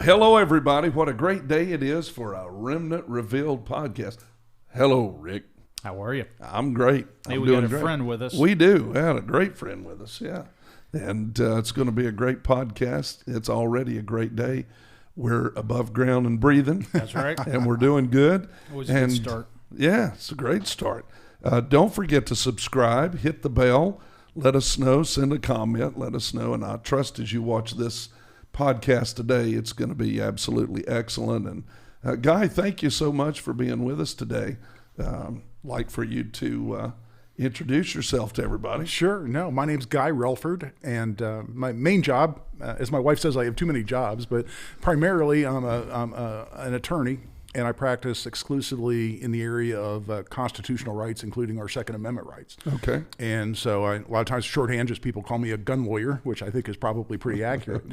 hello, everybody. What a great day it is for a Remnant Revealed podcast. Hello, Rick. How are you? I'm great. Hey, we got a friend with us. We do. We had a great friend with us, yeah. And it's going to be a great podcast. It's already a great day. We're above ground and breathing. That's right. And we're doing good. Always a good start. Yeah, it's a great start. Don't forget to subscribe, hit the bell, let us know, send a comment, let us know. And I trust as you watch this podcast today, it's going to be absolutely excellent. And Guy, thank you so much for being with us today. Like for you to introduce yourself to everybody. Sure. No, my name's Guy Relford, and my main job, as my wife says, I have too many jobs, but primarily I'm an attorney, and I practice exclusively in the area of constitutional rights, including our Second Amendment rights. Okay. And so a lot of times shorthand, just people call me a gun lawyer, which I think is probably pretty accurate.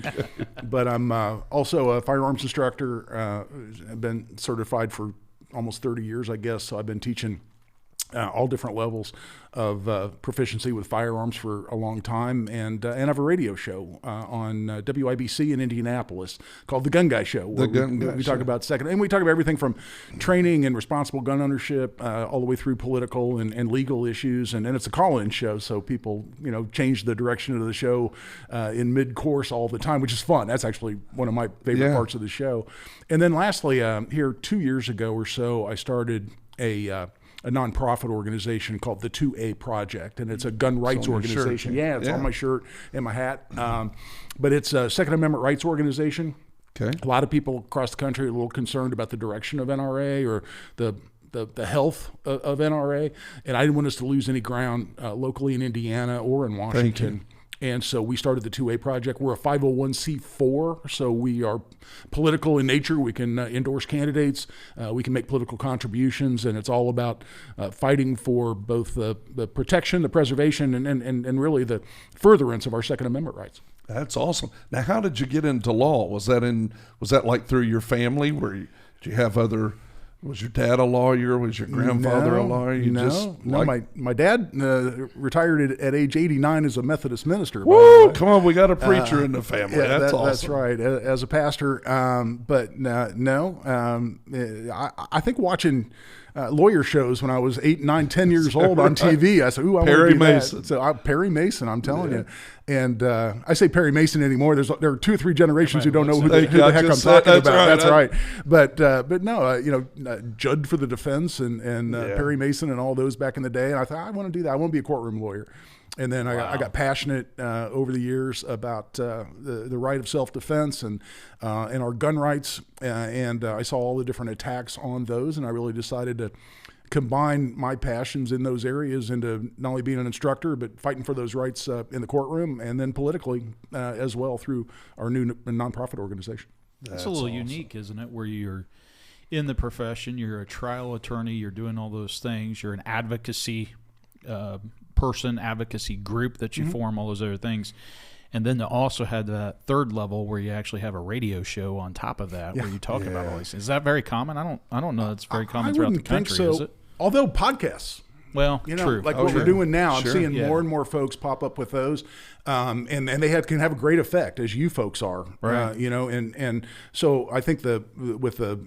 But I'm also a firearms instructor. I've been certified for almost 30 years, I guess. So I've been teaching all different levels of proficiency with firearms for a long time, and I have a radio show on WIBC in Indianapolis called The Gun Guy Show. Where we talk about second, and we talk about everything from training and responsible gun ownership all the way through political and legal issues, and it's a call-in show, so people change the direction of the show in mid-course all the time, which is fun. That's actually one of my favorite parts of the show. And then lastly, here 2 years ago or so, I started a nonprofit organization called the 2A Project, and it's a gun rights organization. It's on my shirt and my hat. But it's a Second Amendment rights organization. Okay. A lot of people across the country are a little concerned about the direction of NRA or the health of NRA, and I didn't want us to lose any ground locally in Indiana or in Washington. And so we started the 2A Project. We're a 501c4, so we are political in nature. We can endorse candidates. We can make political contributions, and it's all about fighting for both the protection, the preservation, and really the furtherance of our Second Amendment rights. That's awesome. Now, how did you get into law? Was that like through your family? Did you have other? Was your dad a lawyer? Was your grandfather a lawyer? My dad retired at age 89 as a Methodist minister. Woo! Come on, we got a preacher in the family. Yeah, that's awesome. That's right, as a pastor. But no, I think watching lawyer shows when I was 8, 9, 10 years old on TV, I said, "Ooh, I want to do Mason." That. So Perry Mason, I'm telling you. And I say Perry Mason anymore. There are 2 or 3 generations who don't know who the heck I'm talking about. That's right. But no, Judd for the defense and Perry Mason and all those back in the day. And I thought, I want to do that. I want to be a courtroom lawyer. And then I got passionate over the years about the right of self-defense and our gun rights. And I saw all the different attacks on those, and I really decided to combine my passions in those areas into not only being an instructor, but fighting for those rights in the courtroom and then politically as well through our new nonprofit organization. That's a little unique, isn't it? Where you're in the profession, you're a trial attorney, you're doing all those things, you're an advocacy person, advocacy group that you form, all those other things. And then to also have that third level where you actually have a radio show on top of that where you talk about all these things. Is that very common? I don't know. It's very common throughout the country, so. Is it? Although podcasts. Well, true. Like what we're doing now, I'm seeing more and more folks pop up with those, and they can have a great effect, as you folks are, right? And so I think with the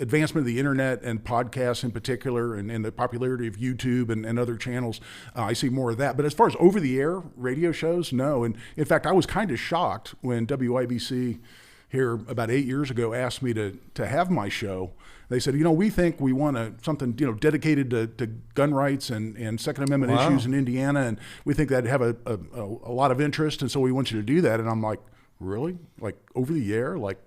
advancement of the internet and podcasts in particular, and the popularity of YouTube and other channels, I see more of that. But as far as over-the-air radio shows, no. And in fact, I was kind of shocked when WIBC here about 8 years ago asked me to have my show. They said, we think we want something, dedicated to gun rights and Second Amendment issues in Indiana, and we think that'd have a lot of interest, and so we want you to do that. And I'm like, really? Like over the air? Like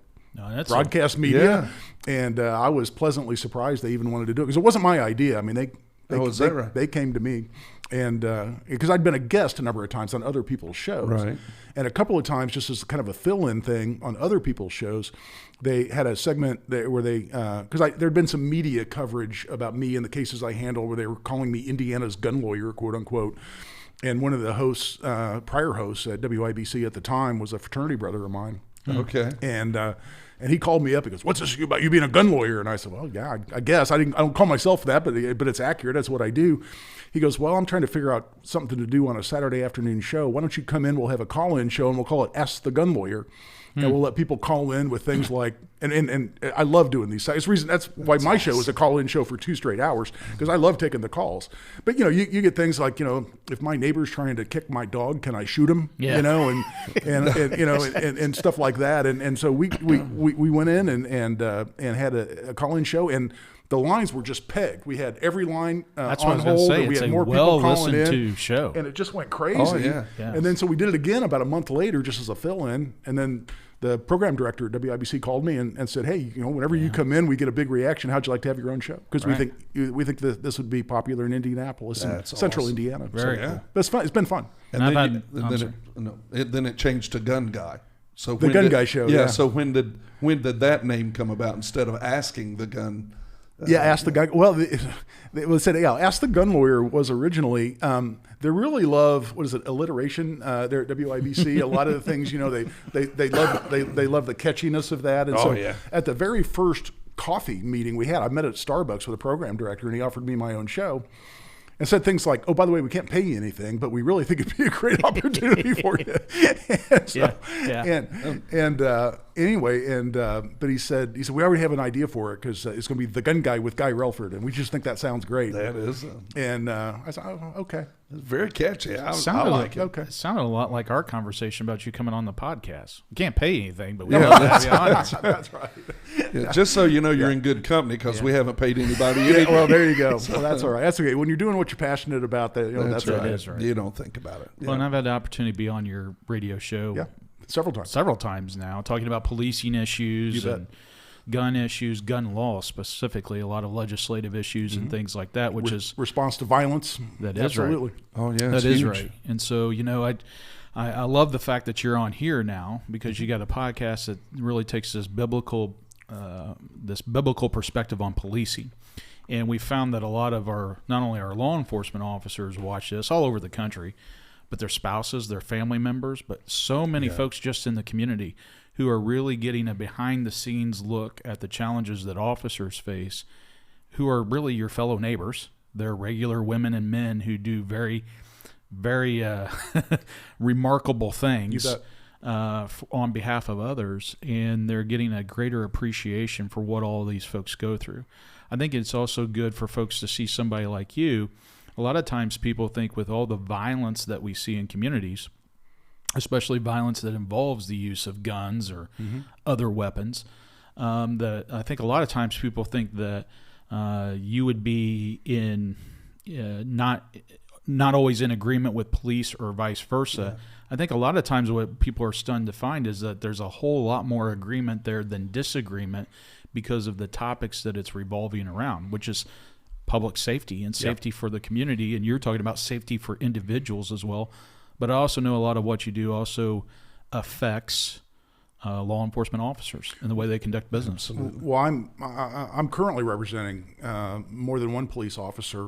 broadcast media? Yeah. And I was pleasantly surprised they even wanted to do it, because it wasn't my idea. I mean, they came to me, and because I'd been a guest a number of times on other people's shows, right. And a couple of times, just as kind of a fill-in thing on other people's shows, they had a segment where they, because there'd been some media coverage about me and the cases I handled, where they were calling me Indiana's gun lawyer, quote unquote. And one of the hosts, prior hosts at WIBC at the time, was a fraternity brother of mine. Okay. And he called me up. He goes, "What's this about you being a gun lawyer?" And I said, "Well, yeah, I guess I don't call myself that, but it's accurate. That's what I do." He goes, "Well, I'm trying to figure out something to do on a Saturday afternoon show. Why don't you come in? We'll have a call-in show, and we'll call it Ask the Gun Lawyer." and we'll let people call in with things like, and I love doing these. That's why my show is a call-in show for 2 straight hours, because I love taking the calls. But you get things like, if my neighbor's trying to kick my dog, can I shoot him? Yeah. And stuff like that. And so we went in and had a call-in show, and the lines were just pegged. We had every line That's what I on was going to hold, say. and we It's had a more people calling in. to show. And it just went crazy. Oh, yeah. Yes. And then so we did it again about a month later, just as a fill-in. And then the program director at WIBC called me and said, "Hey, whenever you come in, we get a big reaction. How'd you like to have your own show? Because we think that this would be popular in Indianapolis and Central awesome. Indiana. Very so, cool. but it's fun. It's been fun. And And then it changed to Gun Guy. So The Gun Guy show, Yeah. yeah. So when did that name come about instead of asking the gun? Ask the guy. Well, they said, Ask the Gun Lawyer was originally. They really love, what is it, alliteration? They're at WIBC. A lot of the things, they love the catchiness of that. And at the very first coffee meeting we had, I met at Starbucks with a program director, and he offered me my own show. And said things like, "Oh, by the way, we can't pay you anything, but we really think it'd be a great opportunity for you." But he said, "We already have an idea for it, because it's going to be The Gun Guy with Guy Relford, and we just think that sounds great." That is. And I said, "Oh, okay." It's very catchy. I Sounded like it. Okay. It sounded a lot like our conversation about you coming on the podcast. We can't pay you anything, but we love to have you on. That's right. Yeah, just so you know, you're in good company, because we haven't paid anybody. Well, there you go. Well, that's all right. That's okay. When you're doing what you're passionate about, that's right. right. That's right. You don't think about it. Well, and I've had the opportunity to be on your radio show several times now, talking about policing issues and gun issues, gun law specifically, a lot of legislative issues and things like that, which is response to violence. That is absolutely. right. Oh yeah, that is huge. right. And so I love the fact that you're on here now, because you got a podcast that really takes this biblical perspective on policing. And we found that a lot of not only our law enforcement officers watch this all over the country, but their spouses, their family members, but so many folks just in the community who are really getting a behind-the-scenes look at the challenges that officers face, who are really your fellow neighbors. They're regular women and men who do very, very remarkable things on behalf of others, and they're getting a greater appreciation for what all of these folks go through. I think it's also good for folks to see somebody like you. A lot of times people think, with all the violence that we see in communities, especially violence that involves the use of guns or other weapons, that I think a lot of times people think that you would be in not always in agreement with police or vice versa. Yeah. I think a lot of times what people are stunned to find is that there's a whole lot more agreement there than disagreement, because of the topics that it's revolving around, which is public safety and safety for the community. And you're talking about safety for individuals as well. But I also know a lot of what you do also affects law enforcement officers and the way they conduct business. Absolutely. Well, I'm currently representing more than one police officer,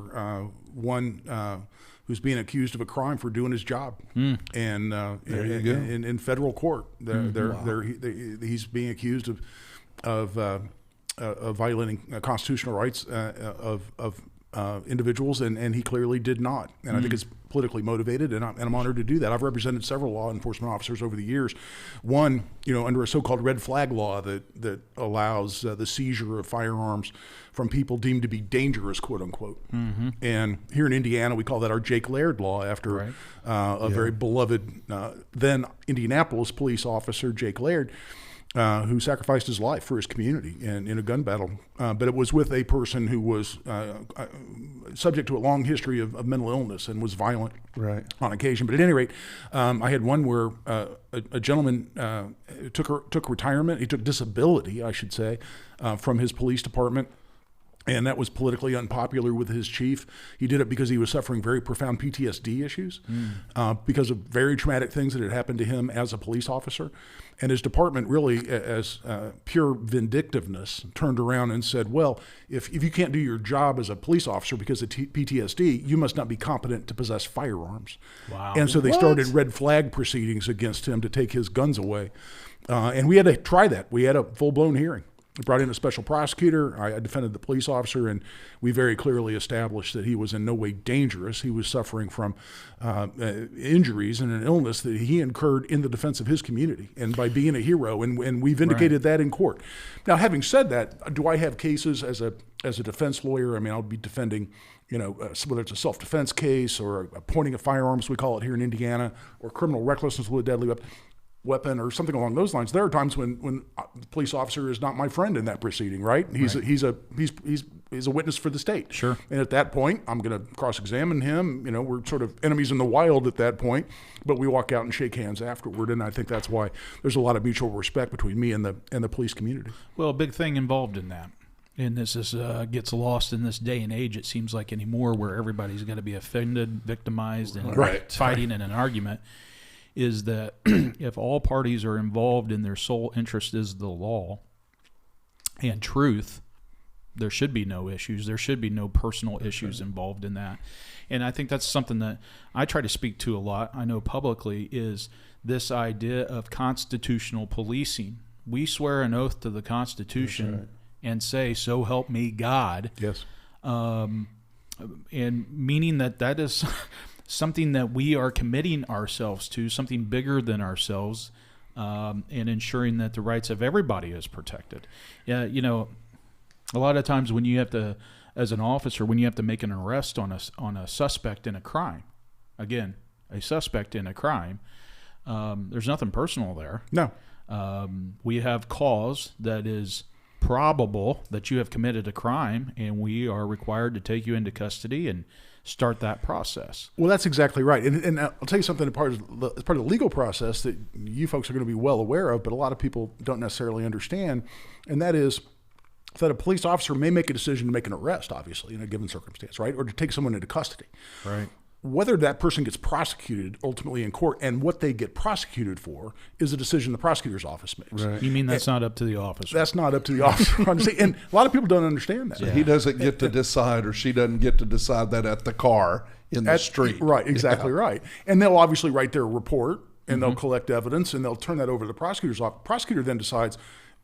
one who's being accused of a crime for doing his job, and in federal court, he's being accused of violating constitutional rights of individuals, and he clearly did not. And I think it's politically motivated, and I'm honored to do that. I've represented several law enforcement officers over the years. One, under a so-called red flag law that allows the seizure of firearms from people deemed to be dangerous, quote unquote. And here in Indiana, we call that our Jake Laird law, after a very beloved then Indianapolis police officer, Jake Laird, who sacrificed his life for his community in a gun battle. But it was with a person who was subject to a long history of mental illness and was violent on occasion. But at any rate, I had one where a gentleman took retirement. He took disability, I should say, from his police department. And that was politically unpopular with his chief. He did it because he was suffering very profound PTSD issues because of very traumatic things that had happened to him as a police officer. And his department really, as pure vindictiveness, turned around and said, well, if you can't do your job as a police officer because of PTSD, you must not be competent to possess firearms. Wow. And so they started red flag proceedings against him to take his guns away. And we had to try that. We had a full-blown hearing. brought in a special prosecutor. I defended the police officer, and we very clearly established that he was in no way dangerous. He was suffering from injuries and an illness that he incurred in the defense of his community and by being a hero, and we vindicated that in court. Now, having said that, do I have cases as a defense lawyer? I mean, I'll be defending, whether it's a self-defense case or pointing at firearms, we call it here in Indiana, or criminal recklessness with a deadly weapon or something along those lines. There are times when the police officer is not my friend in that proceeding, right? He's a witness for the state. Sure. And at that point, I'm going to cross-examine him. We're sort of enemies in the wild at that point, but we walk out and shake hands afterward. And I think that's why there's a lot of mutual respect between me and the police community. Well, a big thing involved in that, and this is gets lost in this day and age, it seems like anymore, where everybody's going to be offended, victimized, and fighting in an argument, is that if all parties are involved and their sole interest is the law and truth, there should be no issues. There should be no personal issues involved in that. And I think that's something that I try to speak to a lot, I know publicly, is this idea of constitutional policing. We swear an oath to the Constitution and say, "So help me God." Yes. And meaning that is something that we are committing ourselves to, something bigger than ourselves, and ensuring that the rights of everybody is protected. A lot of times when you have to, as an officer, when you have to make an arrest on a suspect in a crime, again, a suspect in a crime, there's nothing personal there. No. We have cause that is probable that you have committed a crime, and we are required to take you into custody and start that process. Well, that's exactly right. And I'll tell you something as part of the legal process that you folks are going to be well aware of, but a lot of people don't necessarily understand, and that is that a police officer may make a decision to make an arrest, obviously, in a given circumstance, right? Or to take someone into custody. Right. Whether that person gets prosecuted ultimately in court and what they get prosecuted for is a decision the prosecutor's office makes. Right. You mean that's not up to the officer? That's not up to the officer. And a lot of people don't understand that. So he doesn't get to decide, or she doesn't get to decide that at the car in the street. Right, exactly right. And they'll obviously write their report, and they'll collect evidence, and they'll turn that over to the prosecutor's office. Prosecutor then decides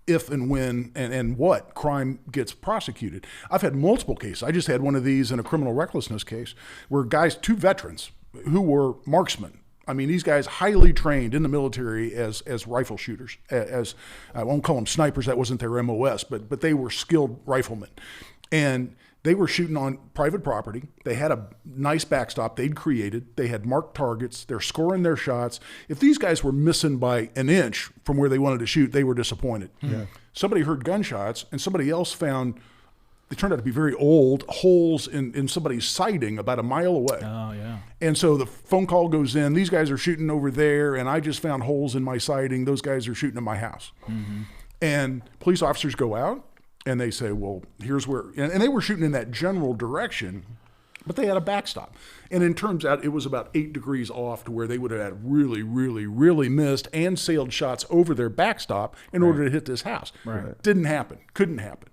if and when and what crime gets prosecuted. I've had multiple cases. I just had one of these in a criminal recklessness case where two veterans who were marksmen. I mean, these guys highly trained in the military as rifle shooters, as I won't call them snipers, that wasn't their MOS, but they were skilled riflemen. And they were shooting on private property. They had a nice backstop they'd created. They had marked targets. They're scoring their shots. If these guys were missing by an inch from where they wanted to shoot, they were disappointed. Yeah. Somebody heard gunshots, and somebody else found, they turned out to be very old, holes in somebody's siding about a mile away. Oh, yeah. And so the phone call goes in, these guys are shooting over there, and I just found holes in my siding. Those guys are shooting at my house. Mm-hmm. And police officers go out, and they say, well, here's where, and they were shooting in that general direction, but they had a backstop. And it turns out it was about 8 degrees off to where they would have had really, really, really missed and sailed shots over their backstop in order to hit this house. Right. Didn't happen. Couldn't happen.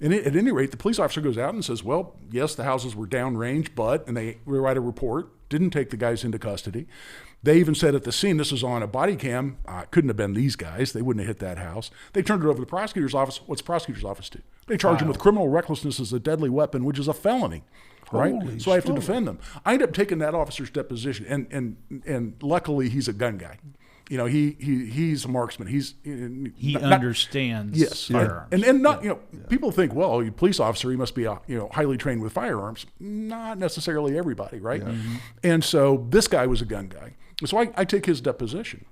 And at any rate, the police officer goes out and says, well, yes, the houses were downrange, and they write a report, didn't take the guys into custody. They even said at the scene, this is on a body cam, couldn't have been these guys. They wouldn't have hit that house. They turned it over to the prosecutor's office. What's the prosecutor's office do? They charge him with criminal recklessness as a deadly weapon, which is a felony. Right? Holy so I have to defend them. I end up taking that officer's deposition, and luckily he's a gun guy. He's a marksman. He understands firearms. And not people think, well, a police officer, he must be highly trained with firearms. Not necessarily everybody, right? Yeah. Mm-hmm. And so this guy was a gun guy. So I take his deposition.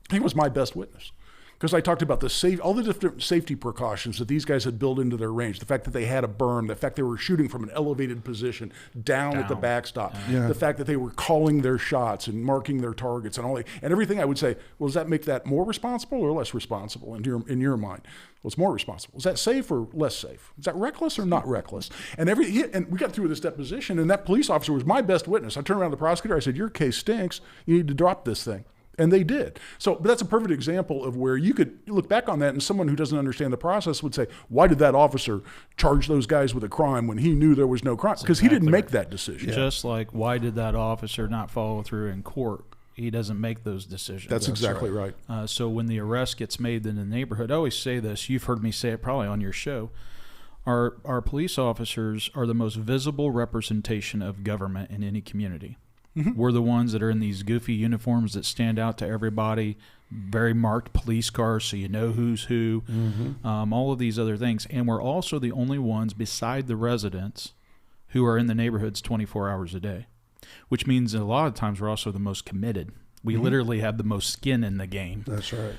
He was my best witness. Because I talked about all the different safety precautions that these guys had built into their range, the fact that they had a berm, the fact they were shooting from an elevated position down at the backstop, the fact that they were calling their shots and marking their targets and all that, and everything. I would say, well, does that make that more responsible or less responsible in your mind? Well, it's more responsible. Is that safe or less safe? Is that reckless or not reckless? And we got through this deposition, and that police officer was my best witness. I turned around to the prosecutor. I said, your case stinks. You need to drop this thing. And they did. But that's a perfect example of where you could look back on that, and someone who doesn't understand the process would say, why did that officer charge those guys with a crime when he knew there was no crime? Because he didn't make that decision. Just like, why did that officer not follow through in court? He doesn't make those decisions. That's exactly right. So when the arrest gets made in the neighborhood, I always say this. You've heard me say it probably on your show. Our police officers are the most visible representation of government in any community. Mm-hmm. We're the ones that are in these goofy uniforms that stand out to everybody, very marked police cars so you know who's who, all of these other things. And we're also the only ones beside the residents who are in the neighborhoods 24 hours a day, which means a lot of times we're also the most committed. We literally have the most skin in the game. That's right.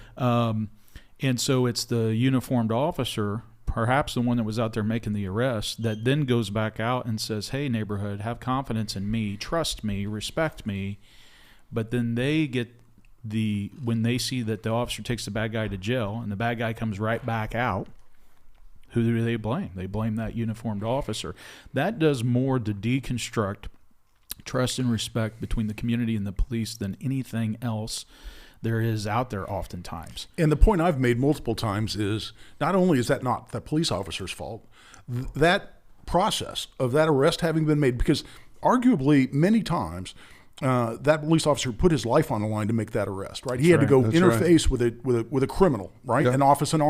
And so it's the uniformed officer, perhaps the one that was out there making the arrest, that then goes back out and says, hey, neighborhood, have confidence in me, trust me, respect me. But then they get when they see that the officer takes the bad guy to jail and the bad guy comes right back out, who do they blame? They blame that uniformed officer. That does more to deconstruct trust and respect between the community and the police than anything else there is out there oftentimes. And the point I've made multiple times is not only is that not the police officer's fault, that process of that arrest having been made, because arguably many times that police officer put his life on the line to make that arrest, right? He had to go interface with a criminal, right? Yeah. Often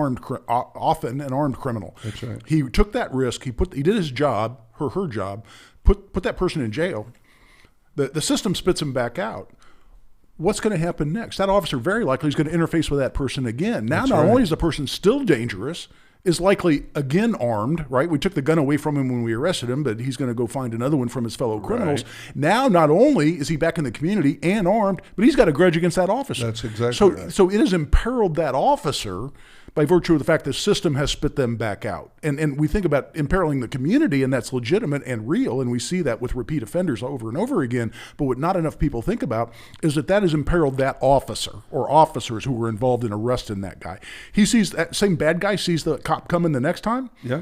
an armed criminal. That's right. He took that risk. He did his job, her job, put that person in jail. The system spits him back out. What's going to happen next? That officer very likely is going to interface with that person again. Now, not only is the person still dangerous, is likely again armed, right? We took the gun away from him when we arrested him, but he's going to go find another one from his fellow criminals. Right. Now, not only is he back in the community and armed, but he's got a grudge against that officer. That's exactly right. So it has imperiled that officer by virtue of the fact the system has spit them back out. And we think about imperiling the community, and that's legitimate and real, and we see that with repeat offenders over and over again. But what not enough people think about is that has imperiled that officer or officers who were involved in arresting that guy. He sees that same bad guy, sees the cop coming the next time. Yeah.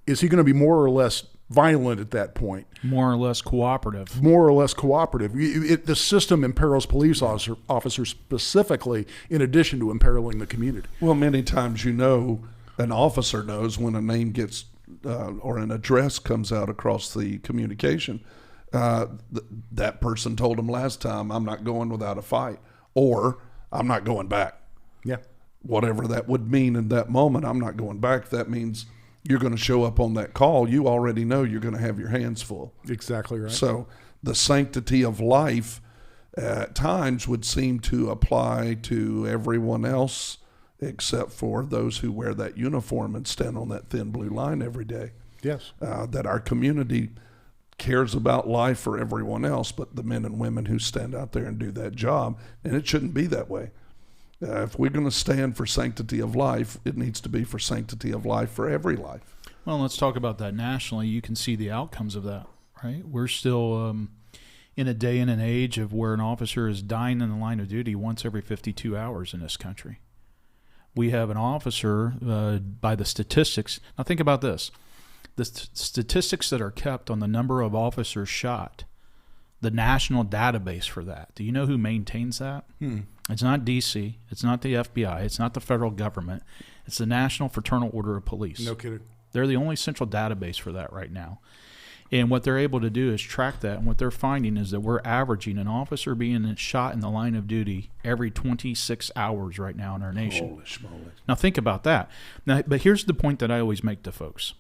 Is he going to be more or less violent at that point? More or less cooperative. More or less cooperative. The system imperils police officers specifically, in addition to imperiling the community. Well, many times an officer knows when a name gets or an address comes out across the communication. That person told him last time, I'm not going without a fight, or I'm not going back. Yeah. Whatever that would mean in that moment, I'm not going back. That means you're going to show up on that call. You already know you're going to have your hands full. Exactly right. So the sanctity of life at times would seem to apply to everyone else except for those who wear that uniform and stand on that thin blue line every day. Yes. That our community cares about life for everyone else, but the men and women who stand out there and do that job, and it shouldn't be that way. If we're going to stand for sanctity of life, it needs to be for sanctity of life for every life. Well, let's talk about that nationally. You can see the outcomes of that, right? We're still in a day and an age of where an officer is dying in the line of duty once every 52 hours in this country. We have an officer, by the statistics. Now think about this. The statistics that are kept on the number of officers shot, the national database for that. Do you know who maintains that? It's not D.C. It's not the FBI. It's not the federal government. It's the National Fraternal Order of Police. No kidding. They're the only central database for that right now. And what they're able to do is track that. And what they're finding is that we're averaging an officer being shot in the line of duty every 26 hours right now in our nation. Holy schmoly. Now think about that. Now, but here's the point that I always make to folks.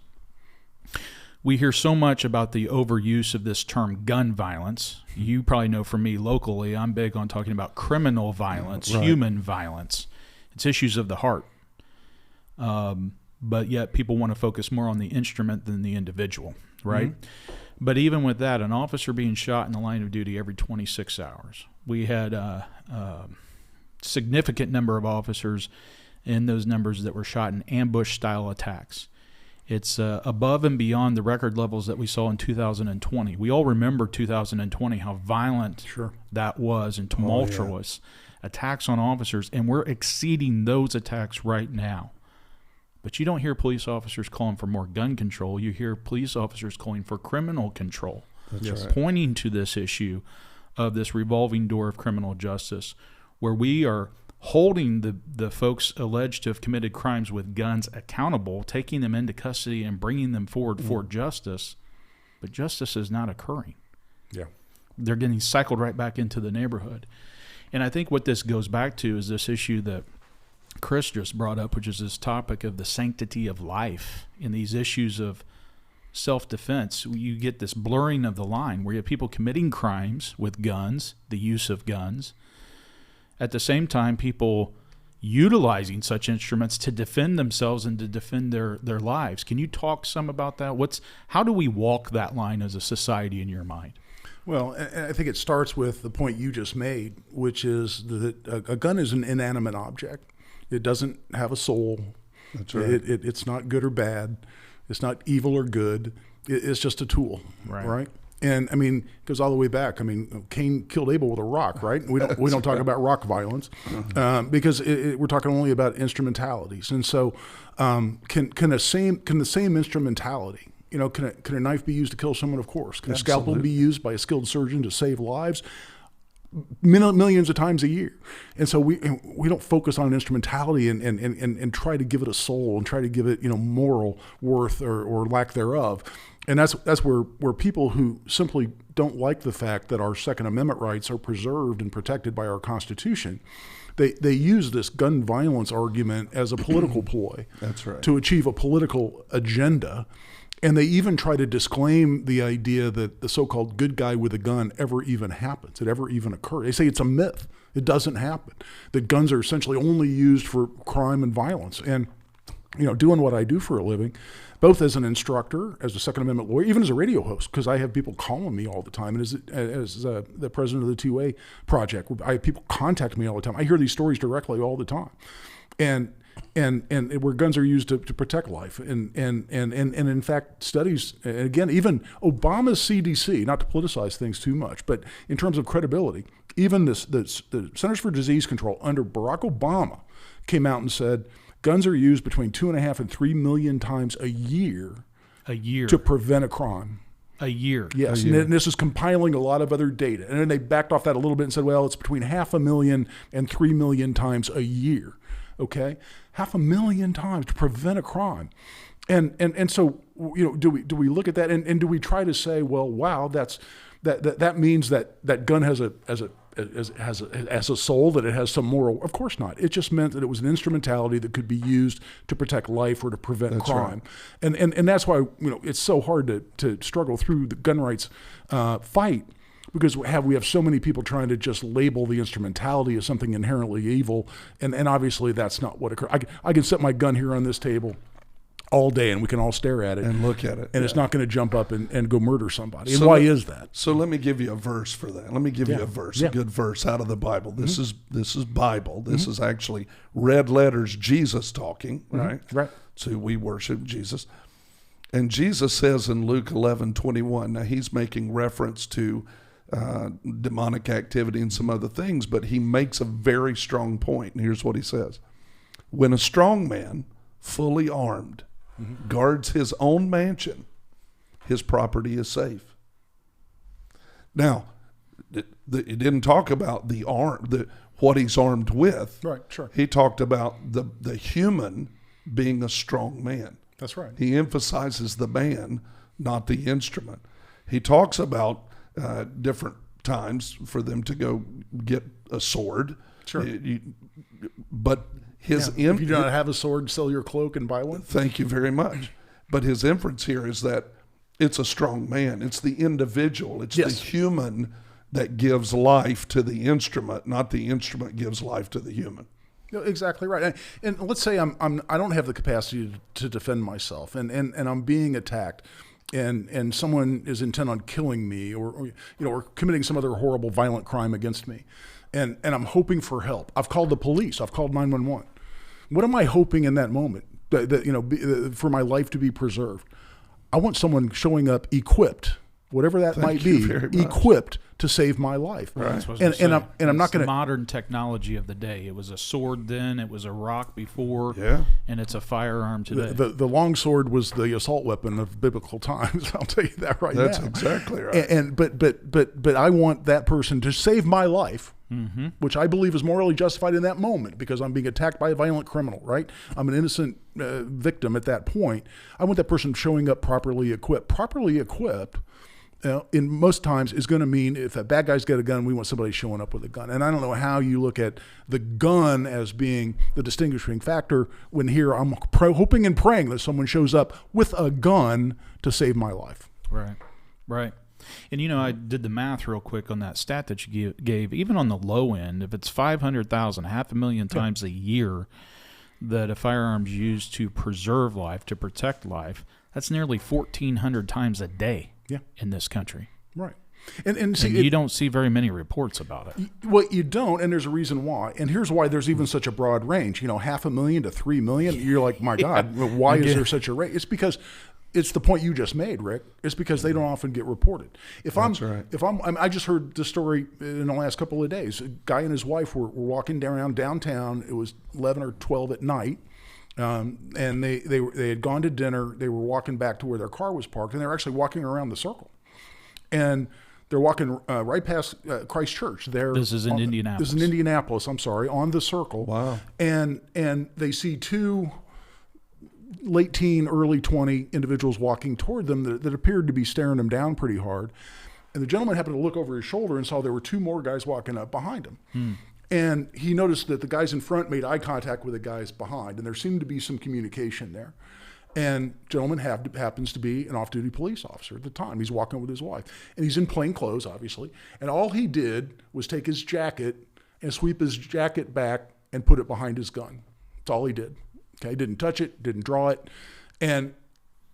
We hear so much about the overuse of this term gun violence. You probably know from me locally, I'm big on talking about criminal violence, right. Human violence. It's issues of the heart. But yet people want to focus more on the instrument than the individual, right? Mm-hmm. But even with that, an officer being shot in the line of duty every 26 hours. We had a significant number of officers in those numbers that were shot in ambush-style attacks. It's above and beyond the record levels that we saw in 2020. We all remember 2020, how violent that was and tumultuous attacks on officers, and we're exceeding those attacks right now. But you don't hear police officers calling for more gun control. You hear police officers calling for criminal control, pointing to this issue of this revolving door of criminal justice, where we are holding the folks alleged to have committed crimes with guns accountable, taking them into custody and bringing them forward for justice, but justice is not occurring. Yeah. They're getting cycled right back into the neighborhood. And I think what this goes back to is this issue that Chris just brought up, which is this topic of the sanctity of life and these issues of self-defense. You get this blurring of the line where you have people committing crimes with guns, the use of guns. At the same time, people utilizing such instruments to defend themselves and to defend their lives. Can you talk some about that? How do we walk that line as a society in your mind? Well, I think it starts with the point you just made, which is that a gun is an inanimate object. It doesn't have a soul. That's right. It's not good or bad. It's not evil or good. It's just a tool, right? And I mean, it goes all the way back. I mean, Cain killed Abel with a rock, right? We don't talk about rock violence because we're talking only about instrumentalities. And so, can the same instrumentality, can a knife be used to kill someone? Of course. Can a scalpel be used by a skilled surgeon to save lives? Millions of times a year. And so we don't focus on instrumentality and try to give it a soul and try to give it moral worth or lack thereof. And that's where people who simply don't like the fact that our Second Amendment rights are preserved and protected by our Constitution, they use this gun violence argument as a political ploy. That's right. To achieve a political agenda. And they even try to disclaim the idea that the so-called good guy with a gun ever even happens. It ever even occurred. They say it's a myth. It doesn't happen. That guns are essentially only used for crime and violence. And, doing what I do for a living, both as an instructor, as a Second Amendment lawyer, even as a radio host, because I have people calling me all the time. And as the president of the 2A Project, I have people contact me all the time. I hear these stories directly all the time. And where guns are used to protect life, and in fact, studies, again, even Obama's CDC, not to politicize things too much, but in terms of credibility, even the Centers for Disease Control under Barack Obama came out and said guns are used between 2.5 and 3 million times a year to prevent a crime. A year. Yes, and this is compiling a lot of other data, and then they backed off that a little bit and said, well, it's between 500,000 and 3 million times a year. Okay, 500,000 times to prevent a crime, and so do we look at that and do we try to say, well, wow, that means that gun has a soul, that it has some moral? Of course not. It just meant that it was an instrumentality that could be used to protect life or to prevent crime, right. and that's why it's so hard to struggle through the gun rights fight. Because we have so many people trying to just label the instrumentality as something inherently evil, and obviously that's not what occurred. I can set my gun here on this table all day, and we can all stare at it and look at it, and it's not going to jump up and go murder somebody. And why is that? So let me give you a verse for that. Let me give you a verse, a good verse out of the Bible. This is Bible. This is actually red letters, Jesus talking, right? Right. So we worship Jesus. And Jesus says in Luke 11:21, now he's making reference to demonic activity and some other things, but he makes a very strong point. And here's what he says. When a strong man, fully armed, guards his own mansion, his property is safe. Now, it didn't talk about what he's armed with. Right, sure. He talked about the human being a strong man. That's right. He emphasizes the man, not the instrument. He talks about different times for them to go get a sword. Sure. But if you do not have a sword, sell your cloak and buy one. Thank you very much. But his inference here is that it's a strong man. It's the individual. It's the human that gives life to the instrument, not the instrument gives life to the human. Exactly right. And let's say I don't have the capacity to defend myself, and I'm being attacked. And someone is intent on killing me or committing some other horrible violent crime against me. And I'm hoping for help. I've called the police. I've called 911. What am I hoping in that moment? For my life to be preserved. I want someone showing up equipped, whatever that might be, equipped to save my life. Right. And I'm not going to modern technology of the day. It was a sword then, it was a rock before, and it's a firearm today. The long sword was the assault weapon of biblical times. I'll tell you that now. That's exactly right. But I want that person to save my life. Which I believe is morally justified in that moment because I'm being attacked by a violent criminal, right? I'm an innocent victim at that point. I want that person showing up properly equipped. Properly equipped in most times is going to mean if a bad guy's got a gun, we want somebody showing up with a gun. And I don't know how you look at the gun as being the distinguishing factor when here I'm hoping and praying that someone shows up with a gun to save my life. Right, right. And, I did the math real quick on that stat that you gave. Even on the low end, if it's 500,000, 500,000 times a year that a firearm's used to preserve life, to protect life, that's nearly 1,400 times a day in this country. Right. And see, you don't see very many reports about it. Well, you don't, and there's a reason why. And here's why there's even such a broad range. 500,000 to 3 million. You're like, my God, why is there such a range? It's because it's the point you just made, Rick. It's because they don't often get reported. I just heard this story in the last couple of days. A guy and his wife were walking downtown. It was 11 or 12 at night. And they had gone to dinner. They were walking back to where their car was parked, and they were actually walking around the circle. And they're walking right past Christ Church. This is in Indianapolis. This is in Indianapolis, I'm sorry, on the circle. Wow. And they see two late teen, early 20 individuals walking toward them that appeared to be staring them down pretty hard. And the gentleman happened to look over his shoulder and saw there were two more guys walking up behind him. And he noticed that the guys in front made eye contact with the guys behind, and there seemed to be some communication there. And gentleman happens to be an off-duty police officer at the time. He's walking with his wife, and he's in plain clothes, obviously. And all he did was take his jacket and sweep his jacket back and put it behind his gun. That's all he did. Okay, didn't touch it, didn't draw it. And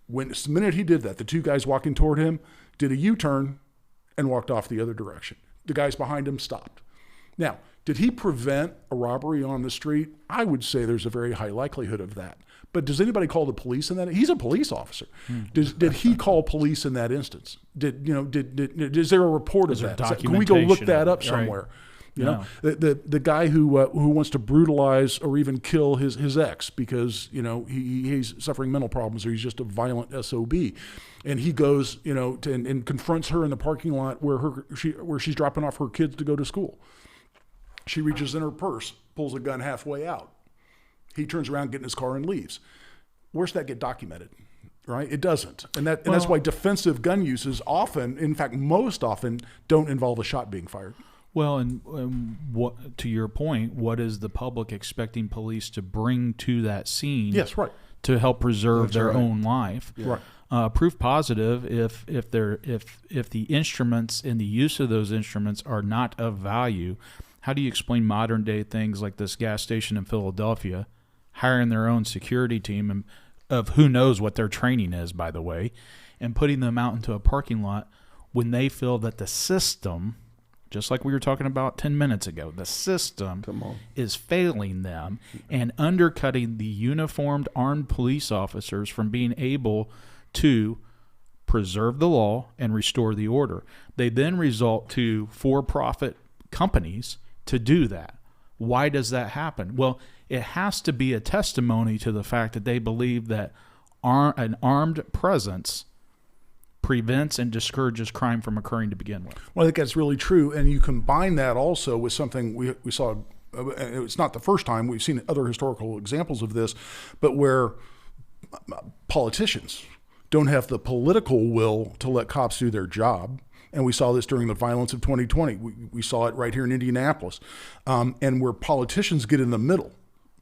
the minute he did that, the two guys walking toward him did a U-turn and walked off the other direction. The guys behind him stopped. Now, did he prevent a robbery on the street? I would say there's a very high likelihood of that. But does anybody call the police in that? He's a police officer. Did he call police in that instance? Is there a report of that? Can we go look that up somewhere? Right. The guy who wants to brutalize or even kill his ex because he's suffering mental problems or he's just a violent SOB, and he goes and confronts her in the parking lot where she's dropping off her kids to go to school. She reaches in her purse, pulls a gun halfway out. He turns around, gets in his car, and leaves. Where's that get documented? Right? It doesn't. And that's why defensive gun uses often, in fact, most often, don't involve a shot being fired. Well, and what, to your point, what is the public expecting police to bring to that scene? Yes, right. To help preserve their own life. Yeah. Right. Proof positive if the instruments and the use of those instruments are not of value. How do you explain modern day things like this gas station in Philadelphia hiring their own security team of who knows what their training is, by the way, and putting them out into a parking lot when they feel that the system, just like we were talking about 10 minutes ago, the system is failing them and undercutting the uniformed armed police officers from being able to preserve the law and restore the order. They then resort to for-profit companies to do that. Why does that happen? Well, it has to be a testimony to the fact that they believe that an armed presence prevents and discourages crime from occurring to begin with. Well, I think that's really true. And you combine that also with something we saw, it's not the first time, we've seen other historical examples of this, but where politicians don't have the political will to let cops do their job. And we saw this during the violence of 2020. We saw it right here in Indianapolis. And where politicians get in the middle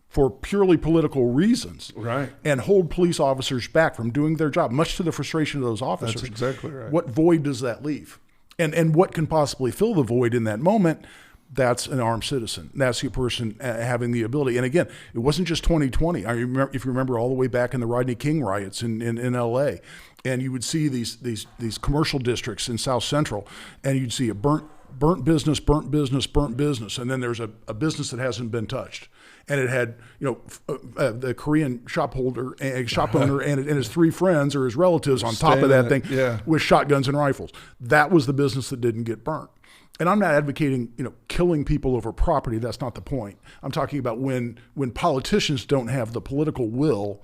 for purely political reasons, right, and hold police officers back from doing their job, much to the frustration of those officers. That's exactly right. What void does that leave? And what can possibly fill the void in that moment? That's an armed citizen. That's the person having the ability. And again, it wasn't just 2020. I remember, if you remember, all the way back in the Rodney King riots in L.A., and you would see these commercial districts in South Central, and you'd see a burnt business, and then there's a business that hasn't been touched. And it had, the Korean shop owner and his three friends or his relatives on top of that thing with shotguns and rifles. That was the business that didn't get burnt. And I'm not advocating, killing people over property. That's not the point. I'm talking about when politicians don't have the political will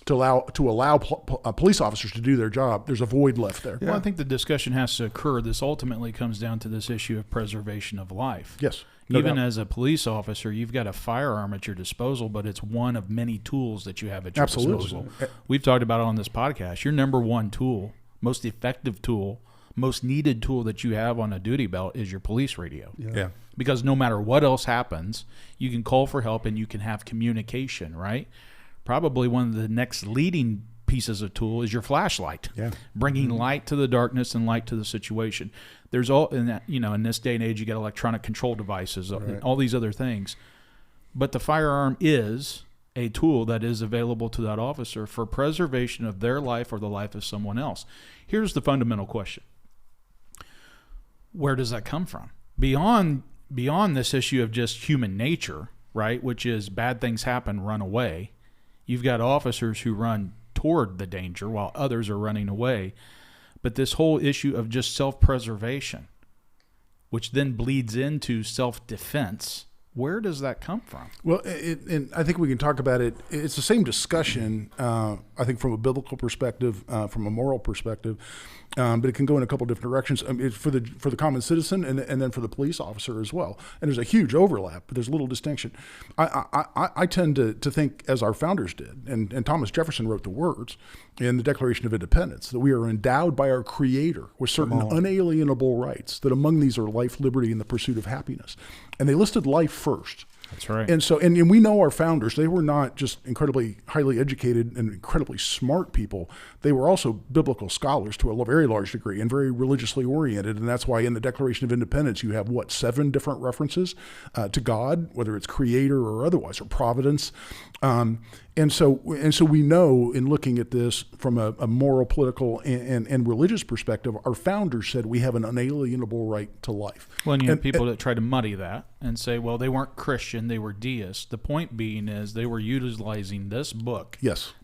to allow police officers to do their job, there's a void left there. Well, I think the discussion has to occur. This ultimately comes down to this issue of preservation of life. Yes. Even as a police officer, you've got a firearm at your disposal, but it's one of many tools that you have at your disposal. We've talked about it on this podcast. Your number one tool, most effective tool, most needed tool that you have on a duty belt is your police radio. Yeah. Because no matter what else happens, you can call for help and you can have communication, right? Probably one of the next leading pieces of tool is your flashlight. Yeah. Bringing light to the darkness and light to the situation. There's all in that, in this day and age, you got electronic control devices, and all these other things. But the firearm is a tool that is available to that officer for preservation of their life or the life of someone else. Here's the fundamental question. Where does that come from? Beyond this issue of just human nature, right, which is bad things happen, run away. You've got officers who run toward the danger while others are running away. But this whole issue of just self-preservation, which then bleeds into self-defense, where does that come from? Well, and I think we can talk about it. It's the same discussion, I think, from a biblical perspective, from a moral perspective, but it can go in a couple different directions. For the common citizen and then for the police officer as well. And there's a huge overlap, but there's a little distinction. I tend to think, as our founders did, and Thomas Jefferson wrote the words in the Declaration of Independence, that we are endowed by our Creator with certain unalienable rights, that among these are life, liberty, and the pursuit of happiness. And they listed life first. That's right. And so, and we know our founders, they were not just incredibly highly educated and incredibly smart people. They were also biblical scholars to a very large degree and very religiously oriented. And that's why in the Declaration of Independence, you have 7 different references to God, whether it's creator or otherwise, or providence. And so we know, in looking at this from a moral, political, and religious perspective, our founders said we have an unalienable right to life. Well, and you have people that try to muddy that and say, well, they weren't Christian, they were deists. The point being is they were utilizing this book,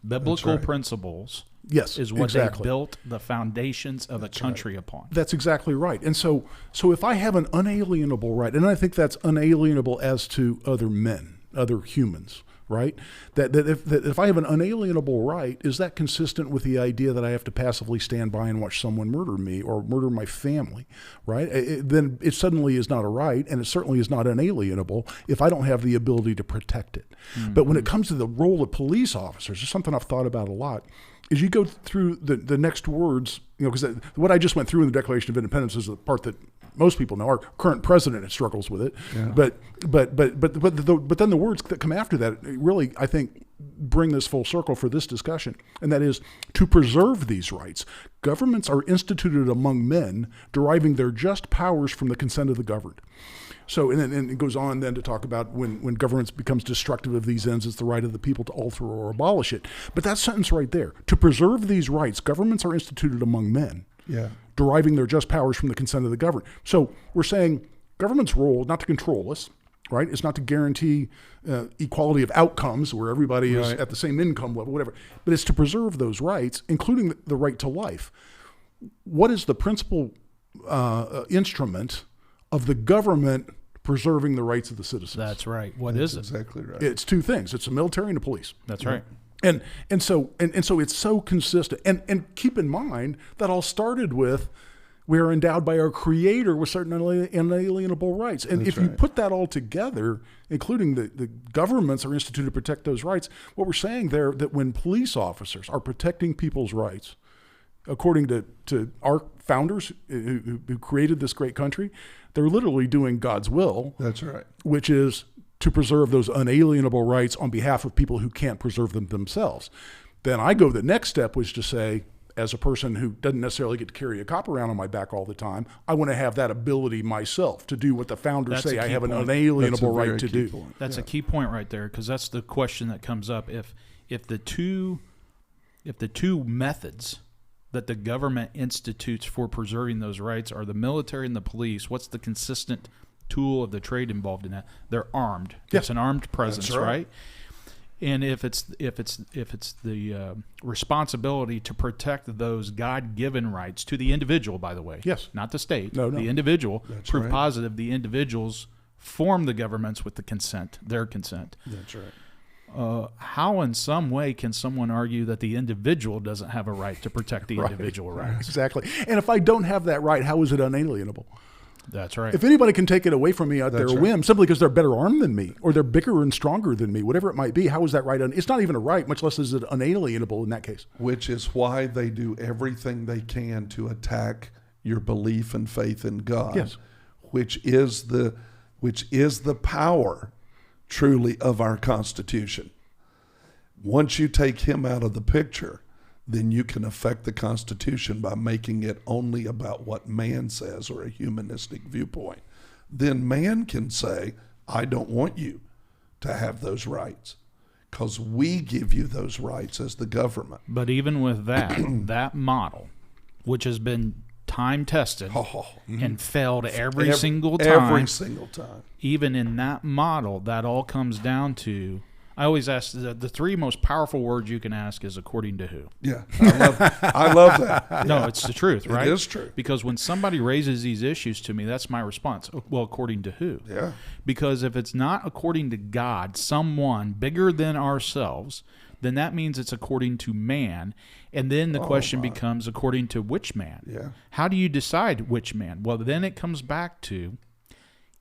biblical principles, is what they built the foundations of the country upon. That's exactly right. And so if I have an unalienable right, and I think that's unalienable as to other men, other humans, right? That if I have an unalienable right, is that consistent with the idea that I have to passively stand by and watch someone murder me or murder my family, right? Then it suddenly is not a right, and it certainly is not unalienable if I don't have the ability to protect it. Mm-hmm. But when it comes to the role of police officers, it's something I've thought about a lot. As you go through the next words, because what I just went through in the Declaration of Independence is the part that most people know. Our current president struggles with it, but then the words that come after that really, I think, bring this full circle for this discussion, and that is to preserve these rights. Governments are instituted among men, deriving their just powers from the consent of the governed. So, and it goes on then to talk about when government becomes destructive of these ends, it's the right of the people to alter or abolish it. But that sentence right there, to preserve these rights, governments are instituted among men, deriving their just powers from the consent of the governed. So we're saying government's role is not to control us, right? It's not to guarantee equality of outcomes where everybody is at the same income level, whatever. But it's to preserve those rights, including the right to life. What is the principal instrument of the government preserving the rights of the citizens? That's right. What is it? Exactly right. It's 2 things. It's the military and the police. That's right. And so it's so consistent. And keep in mind that all started with we are endowed by our Creator with certain unalienable rights. And if you put that all together, including the governments are instituted to protect those rights, what we're saying there, that when police officers are protecting people's rights, according to our founders who created this great country, they're literally doing God's will. That's right. Which is to preserve those unalienable rights on behalf of people who can't preserve them themselves. Then I go the next step, was to say, as a person who doesn't necessarily get to carry a cop around on my back all the time, I want to have that ability myself to do what the founders say I have an unalienable right to do. That's a key point right there, because that's the question that comes up. If the two methods that the government institutes for preserving those rights are the military and the police, what's the consistent tool of the trade involved in that? They're armed. It's an armed presence, right? And if it's the responsibility to protect those God-given rights to the individual, by the way, not the state, the individual, proof positive, the individuals form the governments with their consent. That's right. How in some way can someone argue that the individual doesn't have a right to protect the individual rights? Exactly. And if I don't have that right, how is it unalienable? That's right. If anybody can take it away from me at their whim, simply because they're better armed than me, or they're bigger and stronger than me, whatever it might be, how is that right? It's not even a right, much less is it unalienable in that case. Which is why they do everything they can to attack your belief and faith in God, Yes. which is the power truly of our Constitution. Once you take him out of the picture, then you can affect the Constitution by making it only about what man says or a humanistic viewpoint. Then man can say, I don't want you to have those rights because we give you those rights as the government. But even with that, that model, which has been time tested and failed every single time. Every single time. Even in that model, that all comes down to, I always ask, the three most powerful words you can ask is according to who? Yeah, I love that. No, it's the truth, right? It is true. Because when somebody raises these issues to me, that's my response. Well, according to who? Yeah. Because if it's not according to God, someone bigger than ourselves, then that means it's according to man. And then the question becomes, according to which man? Yeah. How do you decide which man? Well, then it comes back to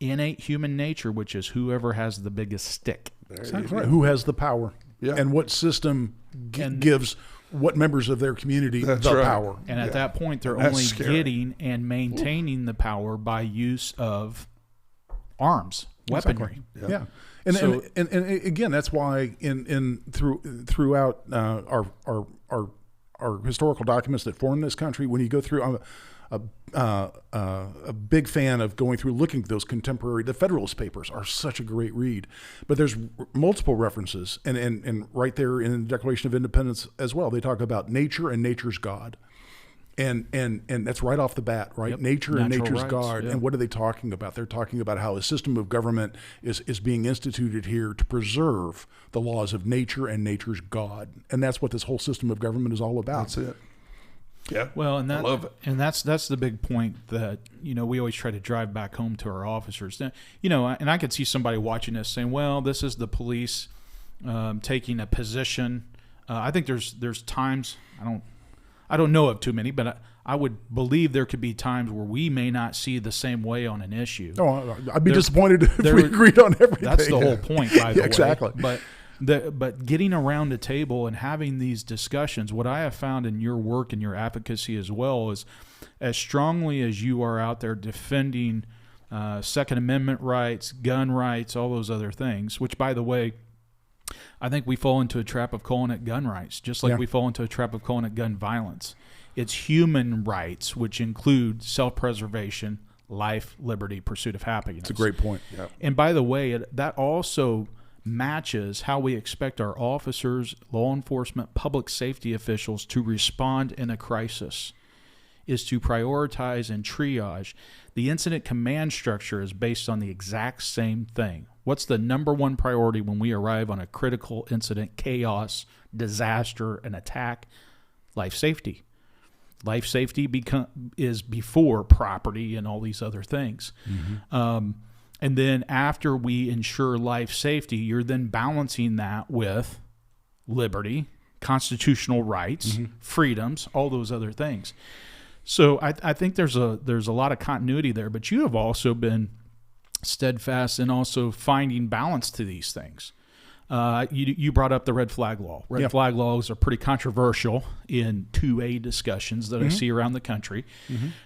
innate human nature, which is whoever has the biggest stick. Exactly right. Who has the power? Yeah. And what system gives what members of their community the right. power? And at that point, they're That's only scary. getting and maintaining the power by use of arms, weaponry. Exactly. Yeah. And, So- and again, that's why throughout our historical documents that form this country, when you go through, a big fan of going through looking at those contemporary. The Federalist Papers are such a great read, but there's multiple references, and right there in the Declaration of Independence as well, they talk about nature and nature's God. And that's right off the bat, right? Yep. Nature and Natural nature's rights, God. yeah. And what are they talking about? They're talking about how a system of government is being instituted here to preserve the laws of nature and nature's God. And that's what this whole system of government is all about. That's it. Yeah. Well, and I love it. and that's the big point that, we always try to drive back home to our officers. Now, and I could see somebody watching this saying, well, this is the police taking a position. I think there's times, I don't know of too many, but I would believe there could be times where we may not see the same way on an issue. Oh, I'd be disappointed if we agreed on everything. That's the whole point, by the way. Exactly. But getting around the table and having these discussions, what I have found in your work and your advocacy as well is, as strongly as you are out there defending Second Amendment rights, gun rights, all those other things, which, by the way, I think we fall into a trap of calling it gun rights, just like we fall into a trap of calling it gun violence. It's human rights, which include self-preservation, life, liberty, pursuit of happiness. It's a great point. Yeah. And by the way, that also matches how we expect our officers, law enforcement, public safety officials to respond in a crisis, is to prioritize and triage. The incident command structure is based on the exact same thing. What's the number one priority when we arrive on a critical incident, chaos, disaster, an attack? Life safety. Life safety is before property and all these other things. Mm-hmm. And then after we ensure life safety, you're then balancing that with liberty, constitutional rights, freedoms, all those other things. So I think there's a lot of continuity there, but you have also been steadfast in also finding balance to these things. You brought up the red flag law. Red flag laws are pretty controversial in 2A discussions that I see around the country.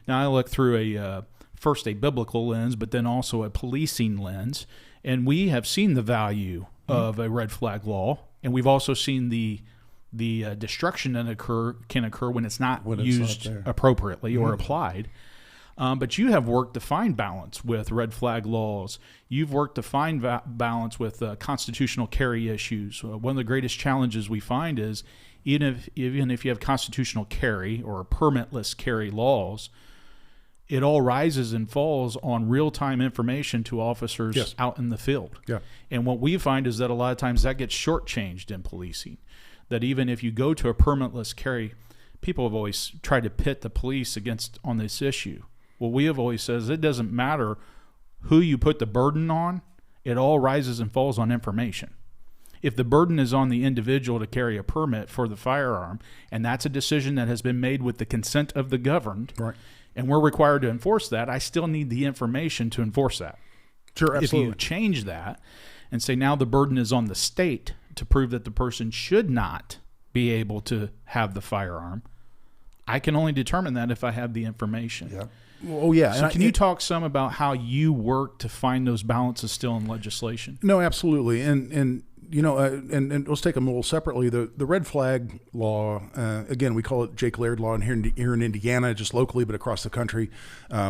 Now I look through first a biblical lens, but then also a policing lens, and we have seen the value of a red flag law, and we've also seen the destruction that can occur when it's not used appropriately or applied. But you have worked to find balance with red flag laws. You've worked to find balance with constitutional carry issues. One of the greatest challenges we find is even if you have constitutional carry or permitless carry laws, it all rises and falls on real-time information to officers out in the field. Yeah. And what we find is that a lot of times that gets shortchanged in policing. That even if you go to a permitless carry, people have always tried to pit the police on this issue. What we have always said is it doesn't matter who you put the burden on, it all rises and falls on information. If the burden is on the individual to carry a permit for the firearm, and that's a decision that has been made with the consent of the governed, right, and we're required to enforce that, I still need the information to enforce that. Sure, absolutely. If you change that and say now the burden is on the state to prove that the person should not be able to have the firearm, I can only determine that if I have the information. Yeah. Oh, yeah. So can you talk some about how you work to find those balances still in legislation? No, absolutely. And let's take them a little separately. The red flag law, again, we call it Jake Laird law here in Indiana, just locally, but across the country.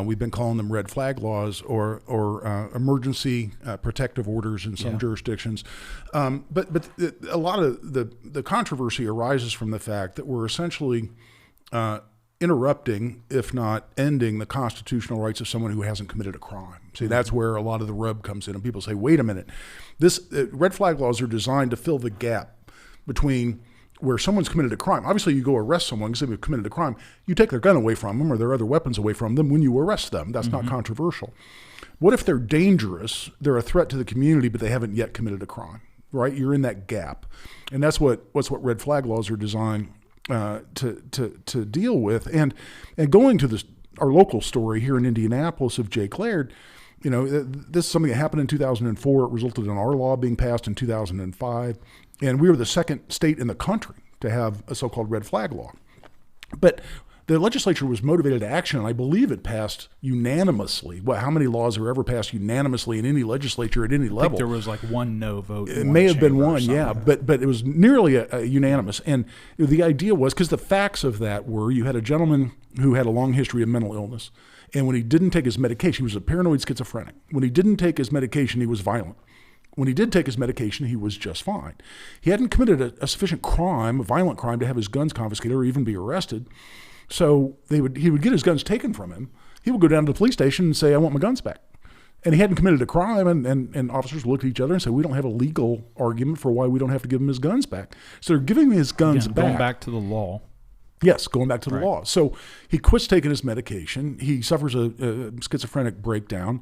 We've been calling them red flag laws or emergency protective orders in some jurisdictions. But a lot of the controversy arises from the fact that we're essentially interrupting, if not ending, the constitutional rights of someone who hasn't committed a crime. See, that's where a lot of the rub comes in, and people say, wait a minute, this red flag laws are designed to fill the gap between where someone's committed a crime. Obviously, you go arrest someone because they've committed a crime, you take their gun away from them or their other weapons away from them when you arrest them. That's not controversial. What if they're dangerous, they're a threat to the community, but they haven't yet committed a crime, right? You're in that gap. And that's what red flag laws are designed to deal with. And going to our local story here in Indianapolis of Jake Laird, this is something that happened in 2004. It resulted in our law being passed in 2005. And we were the second state in the country to have a so-called red flag law. But the legislature was motivated to action, and I believe it passed unanimously. How many laws are ever passed unanimously in any legislature at any level? I think there was like one no vote. It may have been one, yeah, but it was nearly a unanimous. And the idea was, because the facts of that were, you had a gentleman who had a long history of mental illness, and when he didn't take his medication, he was a paranoid schizophrenic. When he didn't take his medication, he was violent. When he did take his medication, he was just fine. He hadn't committed a sufficient crime, a violent crime, to have his guns confiscated or even be arrested. So he would get his guns taken from him. He would go down to the police station and say, I want my guns back. And he hadn't committed a crime, and officers looked at each other and said, we don't have a legal argument for why we don't have to give him his guns back. So they're giving him his guns back. Going back to the law. Yes, going back to the law. So he quits taking his medication. He suffers a schizophrenic breakdown,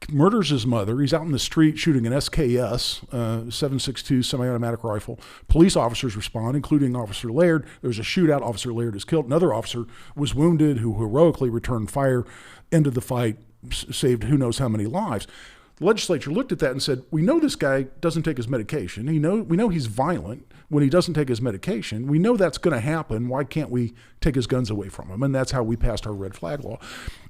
murders his mother. He's out in the street shooting an SKS, 7.62 semi-automatic rifle. Police officers respond, including Officer Laird. There's a shootout. Officer Laird is killed. Another officer was wounded who heroically returned fire, ended the fight, saved who knows how many lives. The legislature looked at that and said, we know this guy doesn't take his medication. We know he's violent when he doesn't take his medication. We know that's going to happen. Why can't we take his guns away from him? And that's how we passed our red flag law.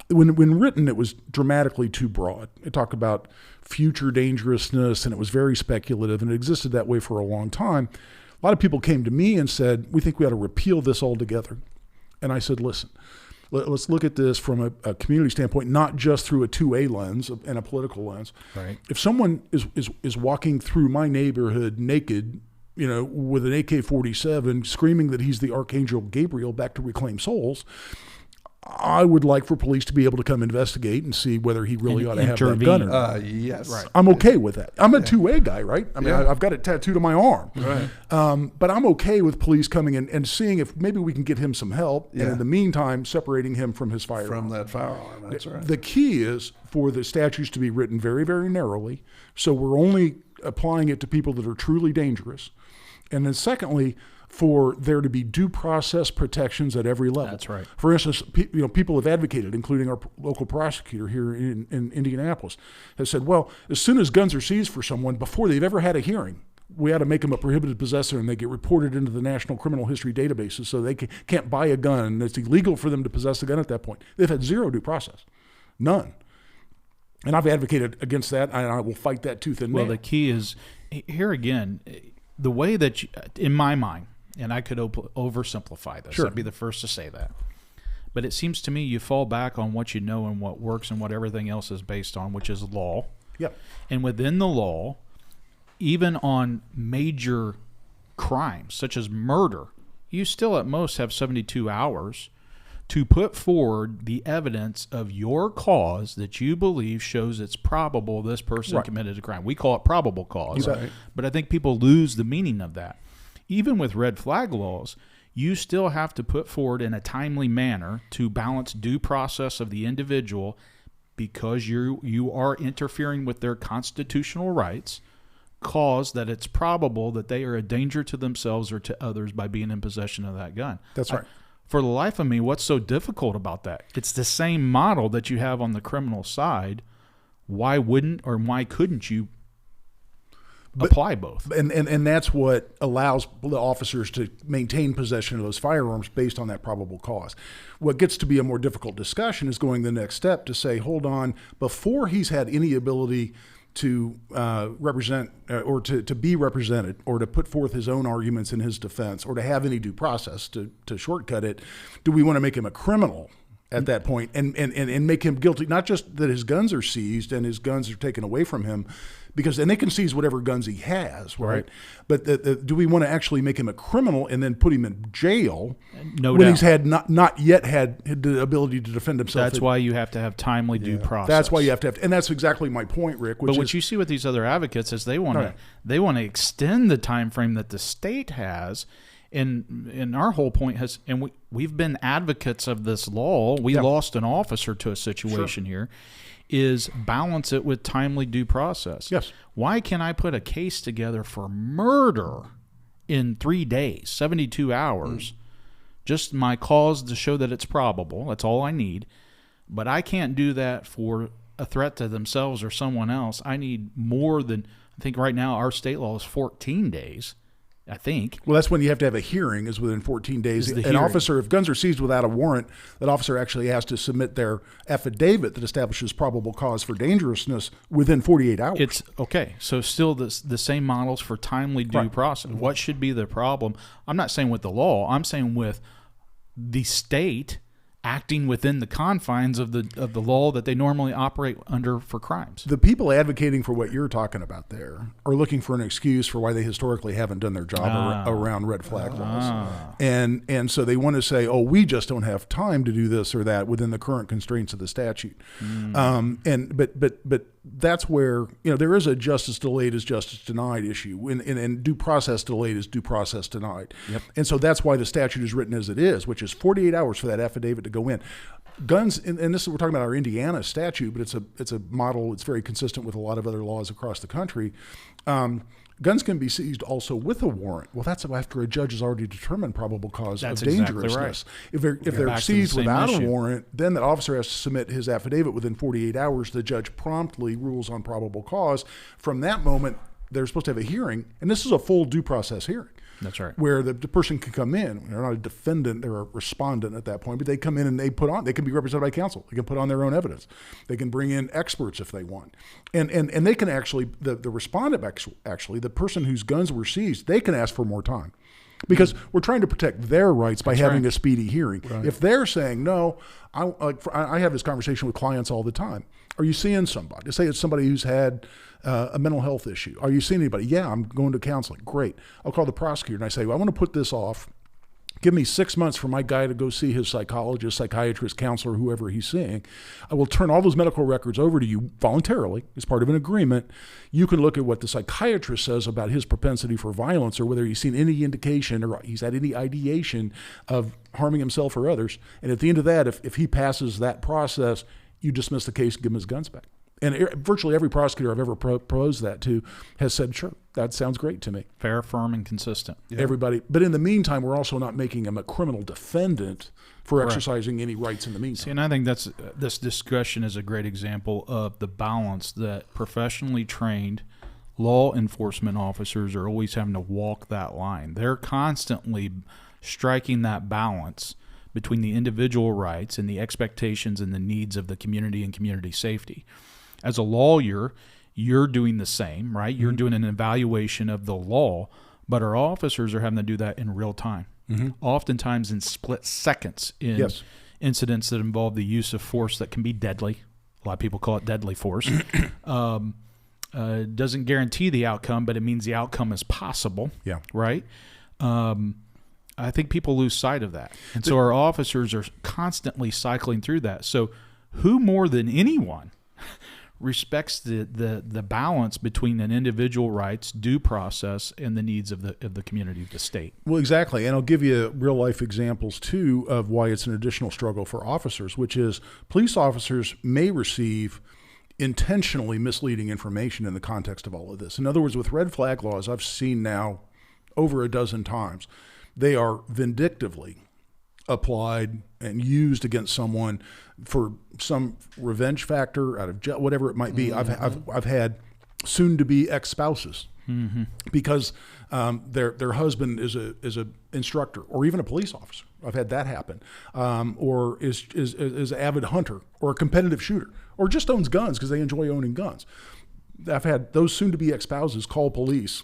When written, it was dramatically too broad. It talked about future dangerousness, and it was very speculative, and it existed that way for a long time. A lot of people came to me and said, we think we ought to repeal this altogether. And I said, listen, let's look at this from a community standpoint, not just through a 2A lens and a political lens. Right. If someone is walking through my neighborhood naked, with an AK-47, screaming that he's the Archangel Gabriel back to reclaim souls, I would like for police to be able to come investigate and see whether he really ought to have that gun or not. Yes. Right. I'm okay with that. I'm a 2A guy, right? I mean, I've got it tattooed on my arm. Right. But I'm okay with police coming in and seeing if maybe we can get him some help, and in the meantime, separating him from his firearm. From that firearm, that's right. The key is for the statutes to be written very, very narrowly, so we're only applying it to people that are truly dangerous. And then secondly, for there to be due process protections at every level. That's right. For instance, people have advocated, including our local prosecutor here in Indianapolis, has said, well, as soon as guns are seized for someone, before they've ever had a hearing, we ought to make them a prohibited possessor, and they get reported into the National Criminal History databases so they can't buy a gun. It's illegal for them to possess a gun at that point. They've had zero due process. None. And I've advocated against that, and I will fight that tooth and nail. Well, the key is, here again, the way that, in my mind, and I could oversimplify this. Sure. I'd be the first to say that. But it seems to me you fall back on what you know and what works and what everything else is based on, which is law. Yep. And within the law, even on major crimes such as murder, you still at most have 72 hours to put forward the evidence of your cause that you believe shows it's probable this person committed a crime. We call it probable cause. Right. But I think people lose the meaning of that. Even with red flag laws, you still have to put forward in a timely manner to balance due process of the individual, because you are interfering with their constitutional rights, cause that it's probable that they are a danger to themselves or to others by being in possession of that gun. That's right. For the life of me, what's so difficult about that? It's the same model that you have on the criminal side. Why wouldn't or why couldn't you apply both. And that's what allows the officers to maintain possession of those firearms based on that probable cause. What gets to be a more difficult discussion is going the next step to say, hold on, before he's had any ability to represent or to be represented or to put forth his own arguments in his defense or to have any due process to shortcut it, do we want to make him a criminal at that point and make him guilty, not just that his guns are seized and his guns are taken away from him, and they can seize whatever guns he has, right? But do we want to actually make him a criminal and then put him in jail when he's had not yet had the ability to defend himself? That's why you have to have timely due process. That's why you have to have, and that's exactly my point, Rick. But what you see with these other advocates is they want to extend the time frame that the state has. And our whole point has, and we've been advocates of this law. We lost an officer to a situation here, is balance it with timely due process. Yes. Why can I put a case together for murder in 3 days, 72 hours, just my cause to show that it's probable? That's all I need. But I can't do that for a threat to themselves or someone else. I need more than, I think right now our state law is 14 days. I think. Well, that's when you have to have a hearing is within 14 days. An officer, if guns are seized without a warrant, that officer actually has to submit their affidavit that establishes probable cause for dangerousness within 48 hours. It's okay. So still the same models for timely due process. What should be the problem? I'm not saying with the law. I'm saying with the state acting within the confines of the law that they normally operate under for crimes. The people advocating for what you're talking about there are looking for an excuse for why they historically haven't done their job around red flag laws. And so they want to say, oh, we just don't have time to do this or that within the current constraints of the statute. But that's where, there is a justice delayed is justice denied issue, and due process delayed is due process denied. Yep. And so that's why the statute is written as it is, which is 48 hours for that affidavit to go in. Guns, and this is, we're talking about our Indiana statute, but it's a model. It's very consistent with a lot of other laws across the country. Guns can be seized also with a warrant. Well, that's after a judge has already determined probable cause of dangerousness. Exactly right. If they're seized without a warrant, then the officer has to submit his affidavit within 48 hours. The judge promptly rules on probable cause. From that moment, they're supposed to have a hearing, and this is a full due process hearing. That's right. Where the person can come in. They're not a defendant, they're a respondent at that point, but they come in and they can be represented by counsel. They can put on their own evidence. They can bring in experts if they want. And they can actually, the respondent actually, the person whose guns were seized, they can ask for more time. Because we're trying to protect their rights by having a speedy hearing. Right. If they're saying, no, I have this conversation with clients all the time. Are you seeing somebody? Say it's somebody who's had a mental health issue. Are you seeing anybody? Yeah, I'm going to counseling. Great. I'll call the prosecutor and I say, well, I want to put this off. Give me 6 months for my guy to go see his psychologist, psychiatrist, counselor, whoever he's seeing. I will turn all those medical records over to you voluntarily as part of an agreement. You can look at what the psychiatrist says about his propensity for violence or whether he's seen any indication or he's had any ideation of harming himself or others. And at the end of that, if he passes that process, you dismiss the case and give him his guns back. And virtually every prosecutor I've ever proposed that to has said, sure, that sounds great to me. Fair, firm, and consistent. Yeah. Everybody. But in the meantime, we're also not making him a criminal defendant for exercising any rights in the meantime. See, and I think this discussion is a great example of the balance that professionally trained law enforcement officers are always having to walk that line. They're constantly striking that balance between the individual rights and the expectations and the needs of the community and community safety. As a lawyer, you're doing the same, right? You're doing an evaluation of the law, but our officers are having to do that in real time, oftentimes in split seconds in incidents that involve the use of force that can be deadly. A lot of people call it deadly force. Doesn't guarantee the outcome, but it means the outcome is possible, right? I think people lose sight of that. And so our officers are constantly cycling through that. So who more than anyone respects the balance between an individual rights, due process, and the needs of the community, of the state? Well, exactly. And I'll give you real life examples too of why it's an additional struggle for officers, which is police officers may receive intentionally misleading information in the context of all of this. In other words, with red flag laws, I've seen now over a dozen times, they are vindictively applied and used against someone for some revenge factor out of jail, whatever it might be. I've had soon-to-be ex-spouses because their husband is a instructor or even a police officer. I've had that happen, or is an avid hunter or a competitive shooter, or just owns guns because they enjoy owning guns. I've had those soon-to-be ex-spouses call police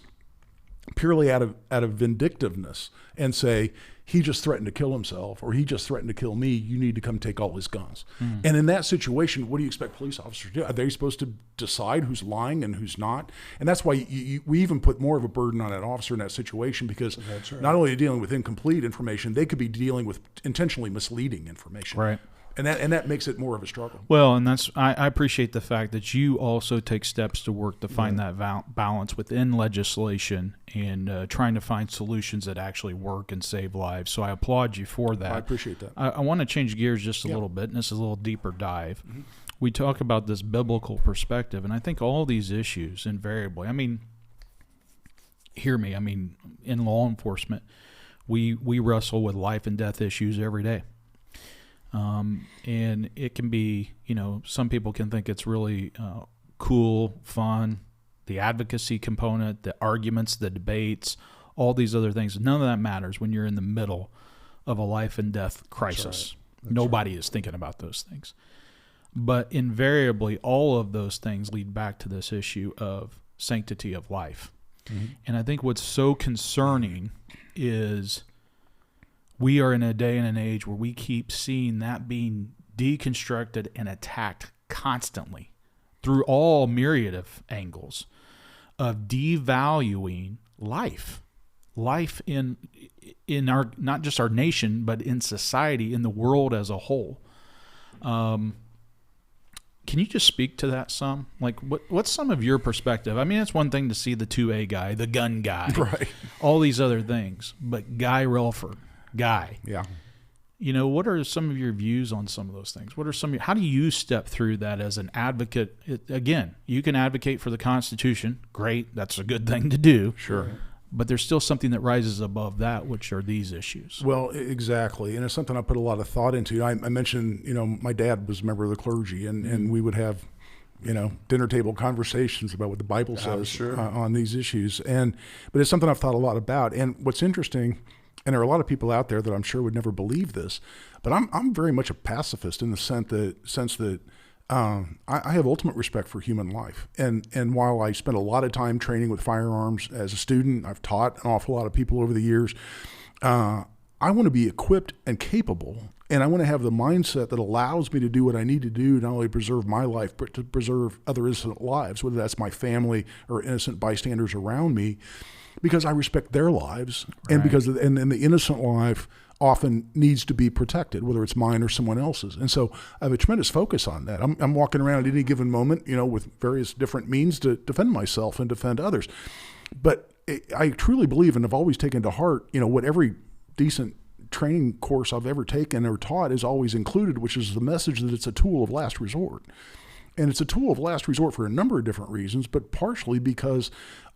purely out of vindictiveness and say, he just threatened to kill himself, or he just threatened to kill me. You need to come take all his guns. And in that situation, what do you expect police officers to do? Are they supposed to decide who's lying and who's not? And that's why we even put more of a burden on that officer in that situation, because not only are they dealing with incomplete information, they could be dealing with intentionally misleading information. Right. And that makes it more of a struggle. Well, and I appreciate the fact that you also take steps to work to find that balance within legislation and trying to find solutions that actually work and save lives. So I applaud you for that. I appreciate that. I want to change gears just a little bit, and this is a little deeper dive. We talk about this biblical perspective, and I think all these issues invariably, hear me, in law enforcement, we wrestle with life and death issues every day. And it can be, some people can think it's really cool, fun, the advocacy component, the arguments, the debates, all these other things. None of that matters when you're in the middle of a life and death crisis. That's Nobody is thinking about those things. But invariably, all of those things lead back to this issue of sanctity of life. And I think what's so concerning is we are in a day and an age where we keep seeing that being deconstructed and attacked constantly through all myriad of angles of devaluing life in our, not just our nation, but in society, in the world as a whole. Can you just speak to that some? Like, what's some of your perspective? It's one thing to see the 2A guy, the gun guy, right, all these other things, but Guy Relford. Yeah. What are some of your views on some of those things? How do you step through that as an advocate? Again, you can advocate for the Constitution. Great. That's a good thing to do. Sure. But there's still something that rises above that, which are these issues. Well, exactly. And it's something I put a lot of thought into. I mentioned, my dad was a member of the clergy, and we would have, dinner table conversations about what the Bible says on these issues. But it's something I've thought a lot about. And what's interesting, and there are a lot of people out there that I'm sure would never believe this, but I'm very much a pacifist in the sense that I have ultimate respect for human life. And while I spent a lot of time training with firearms as a student, I've taught an awful lot of people over the years. I want to be equipped and capable, and I want to have the mindset that allows me to do what I need to do, not only preserve my life, but to preserve other innocent lives, whether that's my family or innocent bystanders around me, because I respect their lives, and because the innocent life often needs to be protected, whether it's mine or someone else's. And so I have a tremendous focus on that. I'm walking around at any given moment, with various different means to defend myself and defend others. But I truly believe, and have always taken to heart, what every decent training course I've ever taken or taught is always included, which is the message that it's a tool of last resort. And it's a tool of last resort for a number of different reasons, but partially because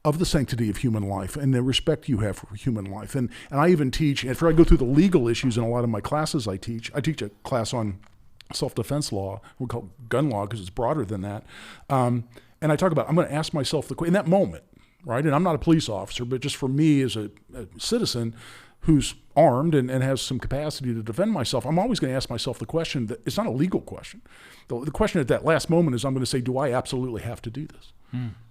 of the sanctity of human life and the respect you have for human life. And I even teach, after I go through the legal issues in a lot of my classes I teach a class on self-defense law. We call it gun law because it's broader than that. And I talk about, I'm going to ask myself the question, in that moment, right? And I'm not a police officer, but just for me as a citizen who's armed and has some capacity to defend myself, I'm always going to ask myself the question that it's not a legal question. The question at that last moment is I'm going to say, do I absolutely have to do this?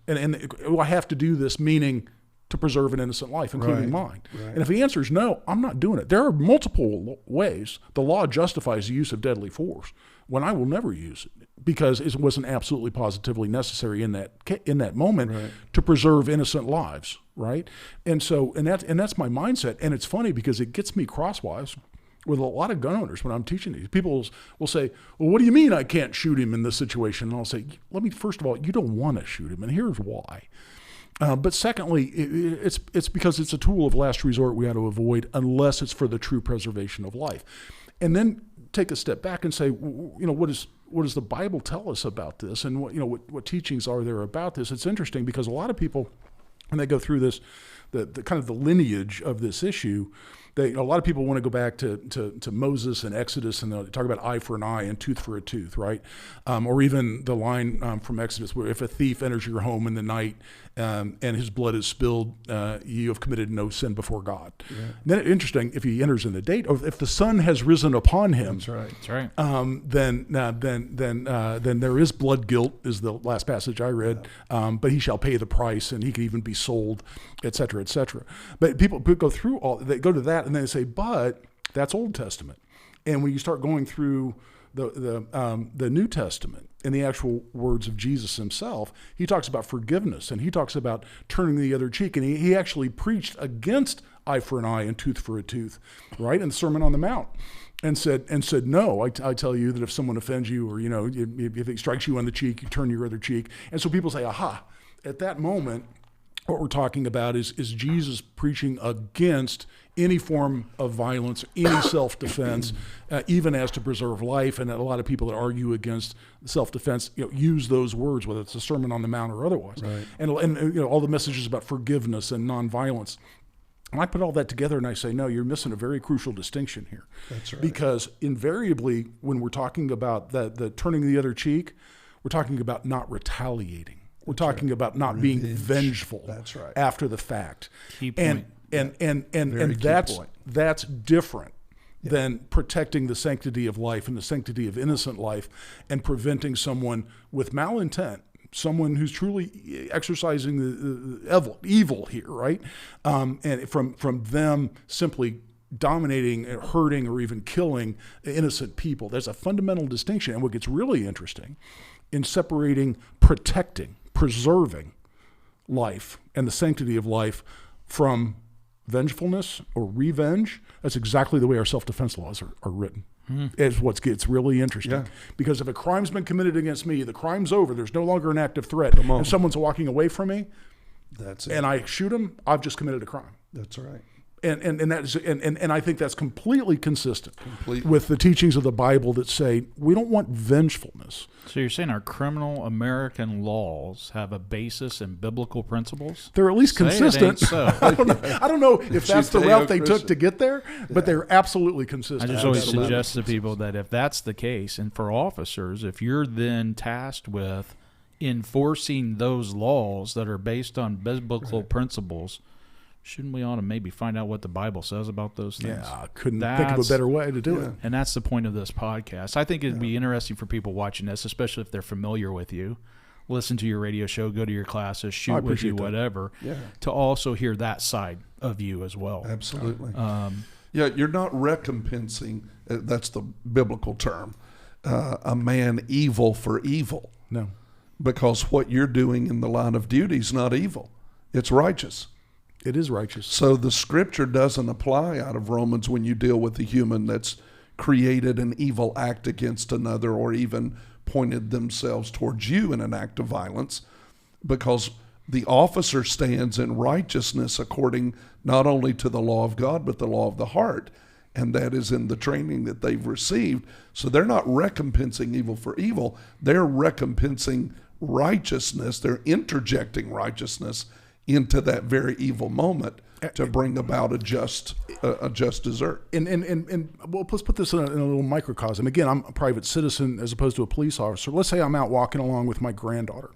And do I have to do this, meaning to preserve an innocent life, including mine? Right. And if the answer is no, I'm not doing it. There are multiple ways the law justifies the use of deadly force when I will never use it because it wasn't absolutely positively necessary in that moment to preserve innocent lives, right? And that's my mindset. And it's funny because it gets me crosswise with a lot of gun owners when I'm teaching these. People will say, well, what do you mean I can't shoot him in this situation? And I'll say, first of all, you don't want to shoot him, and here's why. But secondly, it's because it's a tool of last resort we ought to avoid unless it's for the true preservation of life. And then take a step back and say, what does the Bible tell us about this? And what teachings are there about this? It's interesting because a lot of people, when they go through this, the kind of the lineage of this issue, A lot of people want to go back to Moses and Exodus, and they talk about eye for an eye and tooth for a tooth, right? Or even the line from Exodus where if a thief enters your home in the night and his blood is spilled, you have committed no sin before God. Yeah. Then interesting, if he enters in the date, or if the sun has risen upon him, That's right. then there is blood guilt, is the last passage I read. But he shall pay the price, and he could even be sold, et cetera, et cetera. But people go through they go to that, and then they say, but that's Old Testament. And when you start going through the New Testament in the actual words of Jesus himself, he talks about forgiveness, and he talks about turning the other cheek, and he actually preached against eye for an eye and tooth for a tooth, right, in the Sermon on the Mount, and said, no, I tell you that if someone offends you, or if he strikes you on the cheek, you turn your other cheek. And so people say, aha, at that moment, what we're talking about is Jesus preaching against any form of violence, any self-defense, even as to preserve life. And a lot of people that argue against self-defense, use those words, whether it's a Sermon on the Mount or otherwise. Right. And all the messages about forgiveness and nonviolence. And I put all that together and I say, no, you're missing a very crucial distinction here. That's right. Because invariably, when we're talking about the turning the other cheek, we're talking about not retaliating. We're talking about not being vengeful. That's right. After the fact. Key point. And that's different than protecting the sanctity of life and the sanctity of innocent life and preventing someone with malintent, someone who's truly exercising the evil here, right? And from them simply dominating, hurting, or even killing innocent people. There's a fundamental distinction. And what gets really interesting in separating protecting, preserving life and the sanctity of life from vengefulness or revenge, that's exactly the way our self-defense laws are written. It's what gets really interesting. Yeah. Because if a crime's been committed against me, the crime's over. There's no longer an active threat. And someone's walking away from me, that's it. and I shoot him, I've just committed a crime. That's right. And I think that's completely consistent with the teachings of the Bible that say we don't want vengefulness. So you're saying our criminal American laws have a basis in biblical principles? They're at least consistent. So. I don't know if that's the route they took to get there, but they're absolutely consistent. I just always suggest to people that if that's the case, and for officers, if you're then tasked with enforcing those laws that are based on biblical principles, shouldn't we ought to maybe find out what the Bible says about those things? Yeah, I couldn't think of a better way to do it. And that's the point of this podcast. I think it'd be interesting for people watching this, especially if they're familiar with you. Listen to your radio show, go to your classes, shoot with you, whatever, to also hear that side of you as well. Absolutely. You're not recompensing, that's the biblical term, a man evil for evil. No. Because what you're doing in the line of duty is not evil. It's righteous. It is righteous. So the scripture doesn't apply out of Romans when you deal with a human that's created an evil act against another or even pointed themselves towards you in an act of violence, because the officer stands in righteousness according not only to the law of God, but the law of the heart. And that is in the training that they've received. So they're not recompensing evil for evil. They're recompensing righteousness. They're interjecting righteousness into that very evil moment to bring about a just desert. And well, let's put this in a little microcosm. Again, I'm a private citizen as opposed to a police officer. Let's say I'm out walking along with my granddaughter,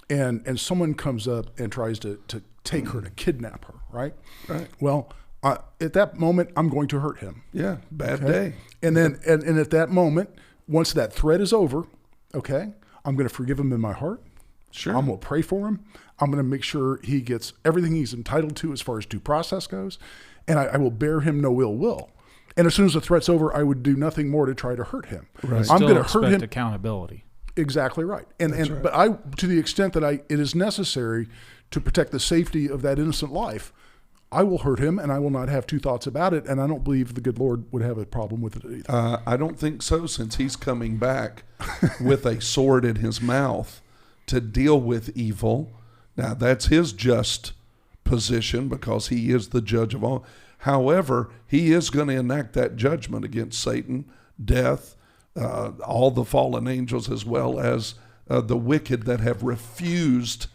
and someone comes up and tries to take her, to kidnap her, right? Right. Well, at that moment, I'm going to hurt him. Yeah, bad day. And then and at that moment, once that threat is over, okay, I'm going to forgive him in my heart. Sure. I'm going to pray for him. I'm going to make sure he gets everything he's entitled to as far as due process goes, and I will bear him no ill will. And as soon as the threat's over, I would do nothing more to try to hurt him. Right. I'm going to hurt him. Accountability. Exactly right. Right. But to the extent that it is necessary to protect the safety of that innocent life, I will hurt him, and I will not have two thoughts about it. And I don't believe the good Lord would have a problem with it either. I don't think so, since he's coming back with a sword in his mouth to deal with evil. Now, that's his just position because he is the judge of all. However, he is going to enact that judgment against Satan, death, all the fallen angels, as well as the wicked that have refused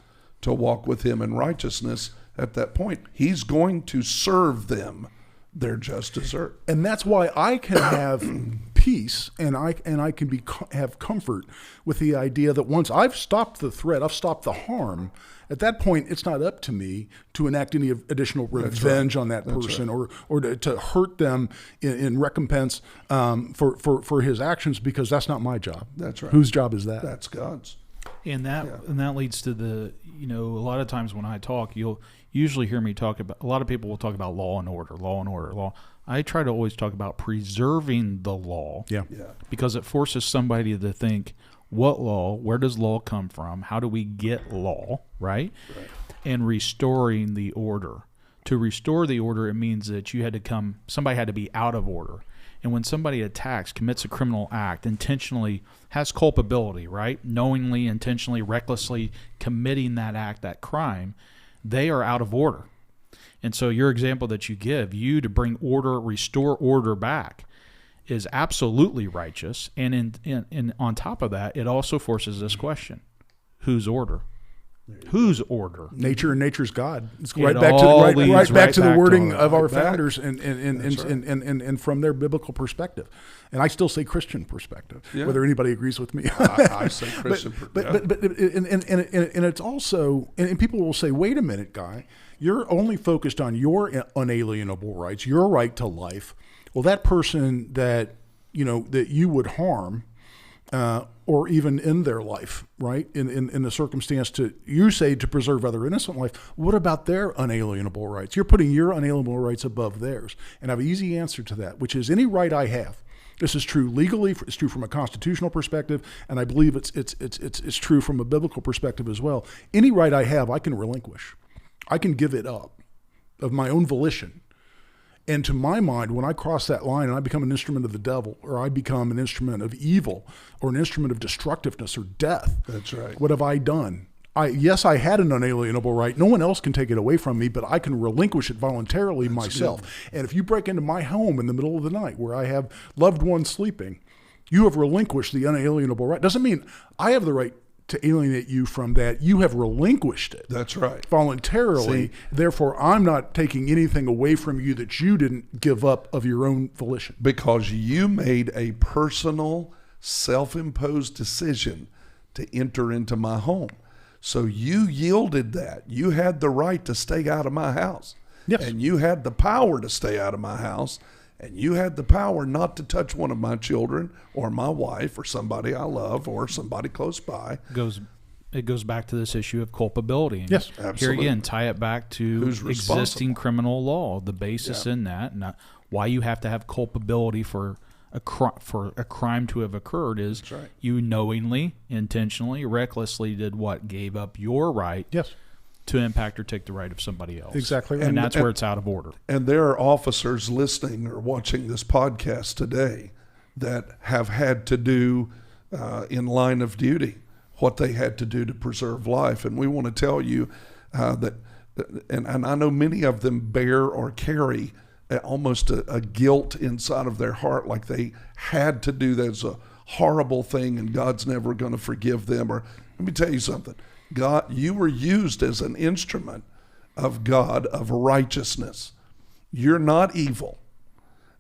to walk with him in righteousness. At that point, he's going to serve them their just desert. And that's why I can have peace, and I can have comfort with the idea that once I've stopped the threat, I've stopped the harm. At that point, it's not up to me to enact any additional revenge on that person, or to hurt them in recompense for his actions, because that's not my job. That's right. Whose job is that? That's God's. And that leads to the, a lot of times when I talk, you'll usually hear me talk about, a lot of people will talk about law and order. I try to always talk about preserving the law. Yeah. Because it forces somebody to think, what law, where does law come from? How do we get law, right? And restoring the order. To restore the order, it means that somebody had to be out of order. And when somebody attacks, commits a criminal act, intentionally has culpability, right? Knowingly, intentionally, recklessly committing that act, that crime, they are out of order. And so your example that you give, to bring order, restore order back, is absolutely righteous. And on top of that, it also forces this question: whose order? Whose order? Nature, and nature's God. It's right back to the wording of our founders, and from their biblical perspective. And I still say Christian perspective, whether anybody agrees with me. I say Christian. But it's also, and people will say, wait a minute, Guy, you're only focused on your unalienable rights, your right to life. Well, that person that you would harm, or even end their life, right? In the circumstance to preserve other innocent life. What about their unalienable rights? You're putting your unalienable rights above theirs. And I have an easy answer to that, which is any right I have. This is true legally. It's true from a constitutional perspective, and I believe it's true from a biblical perspective as well. Any right I have, I can relinquish. I can give it up of my own volition. And to my mind, when I cross that line and I become an instrument of the devil, or I become an instrument of evil, or an instrument of destructiveness or death, that's right. What have I done? Yes, I had an unalienable right. No one else can take it away from me, but I can relinquish it voluntarily myself. Good. And if you break into my home in the middle of the night where I have loved ones sleeping, you have relinquished the unalienable right. Doesn't mean I have the right to alienate you from that. You have relinquished it. That's right. Voluntarily. Therefore, I'm not taking anything away from you that you didn't give up of your own volition. Because you made a personal, self-imposed decision to enter into my home. So you yielded that. You had the right to stay out of my house. Yes. And you had the power to stay out of my house. And you had the power not to touch one of my children or my wife or somebody I love or somebody close by. It goes back to this issue of culpability. And yes, absolutely. Here again, tie it back to existing criminal law, the basis in that, and why you have to have culpability for a crime to have occurred is you knowingly, intentionally, recklessly did what? Gave up your right. Yes. To impact or take the right of somebody else. Exactly right. And that's where it's out of order. And there are officers listening or watching this podcast today that have had to do in line of duty what they had to do to preserve life. And we want to tell you that, and I know many of them bear or carry almost a guilt inside of their heart, like they had to do that. It's a horrible thing and God's never going to forgive them. Or let me tell you something. God, you were used as an instrument of God, of righteousness. You're not evil.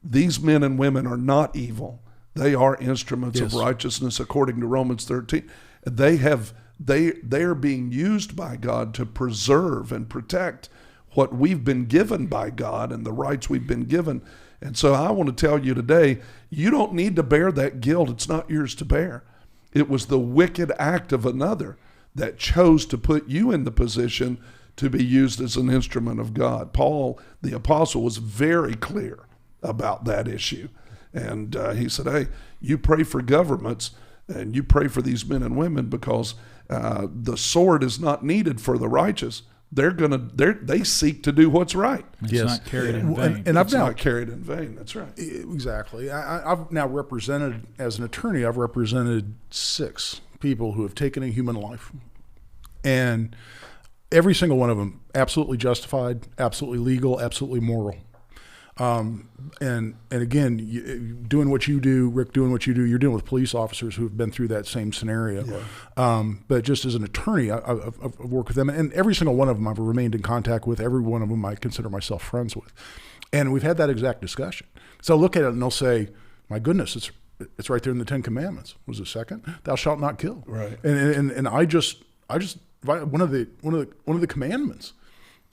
These men and women are not evil. They are instruments of righteousness according to Romans 13. They are being used by God to preserve and protect what we've been given by God and the rights we've been given. And so I want to tell you today, you don't need to bear that guilt. It's not yours to bear. It was the wicked act of another that chose to put you in the position to be used as an instrument of God. Paul, the apostle, was very clear about that issue. And he said, hey, you pray for governments and you pray for these men and women because the sword is not needed for the righteous. They seek to do what's right. It's not carried in vain. And it's not carried in vain. That's right. Exactly. I've now represented, as an attorney, I've represented 6 people who have taken a human life, and every single one of them absolutely justified, absolutely legal, absolutely moral. And again, doing what you do, Rick, doing what you do, you're dealing with police officers who have been through that same scenario. Yeah. But just as an attorney, I've worked with them, and every single one of them I've remained in contact with. Every one of them I consider myself friends with. And we've had that exact discussion. So look at it and they'll say, my goodness, it's right there in the 10 Commandments. What was the second? Thou shalt not kill. Right. And I just one of the commandments.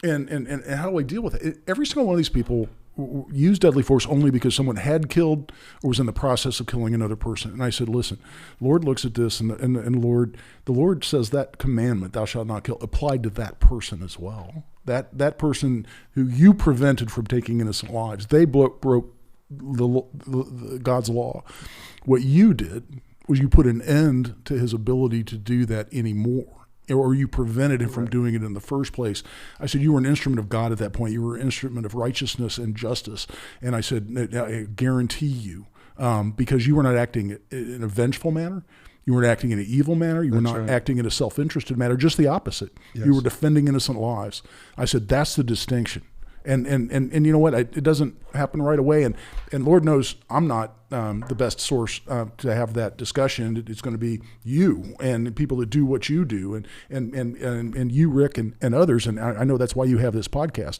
And how do I deal with it? Every single one of these people use deadly force only because someone had killed or was in the process of killing another person. And I said, listen, Lord looks at this, and the Lord says that commandment, thou shalt not kill, applied to that person as well. That person who you prevented from taking innocent lives, they broke God's law. What you did was you put an end to his ability to do that anymore. Or you prevented him from doing it in the first place. I said, you were an instrument of God at that point. You were an instrument of righteousness and justice. And I said, I guarantee you, because you were not acting in a vengeful manner. You weren't acting in an evil manner. You were not acting in a self-interested manner, just the opposite. Yes. You were defending innocent lives. I said, that's the distinction. And you know what? It doesn't happen right away. And Lord knows I'm not the best source to have that discussion. It's going to be you and people that do what you do, and you, Rick, and others. And I know that's why you have this podcast.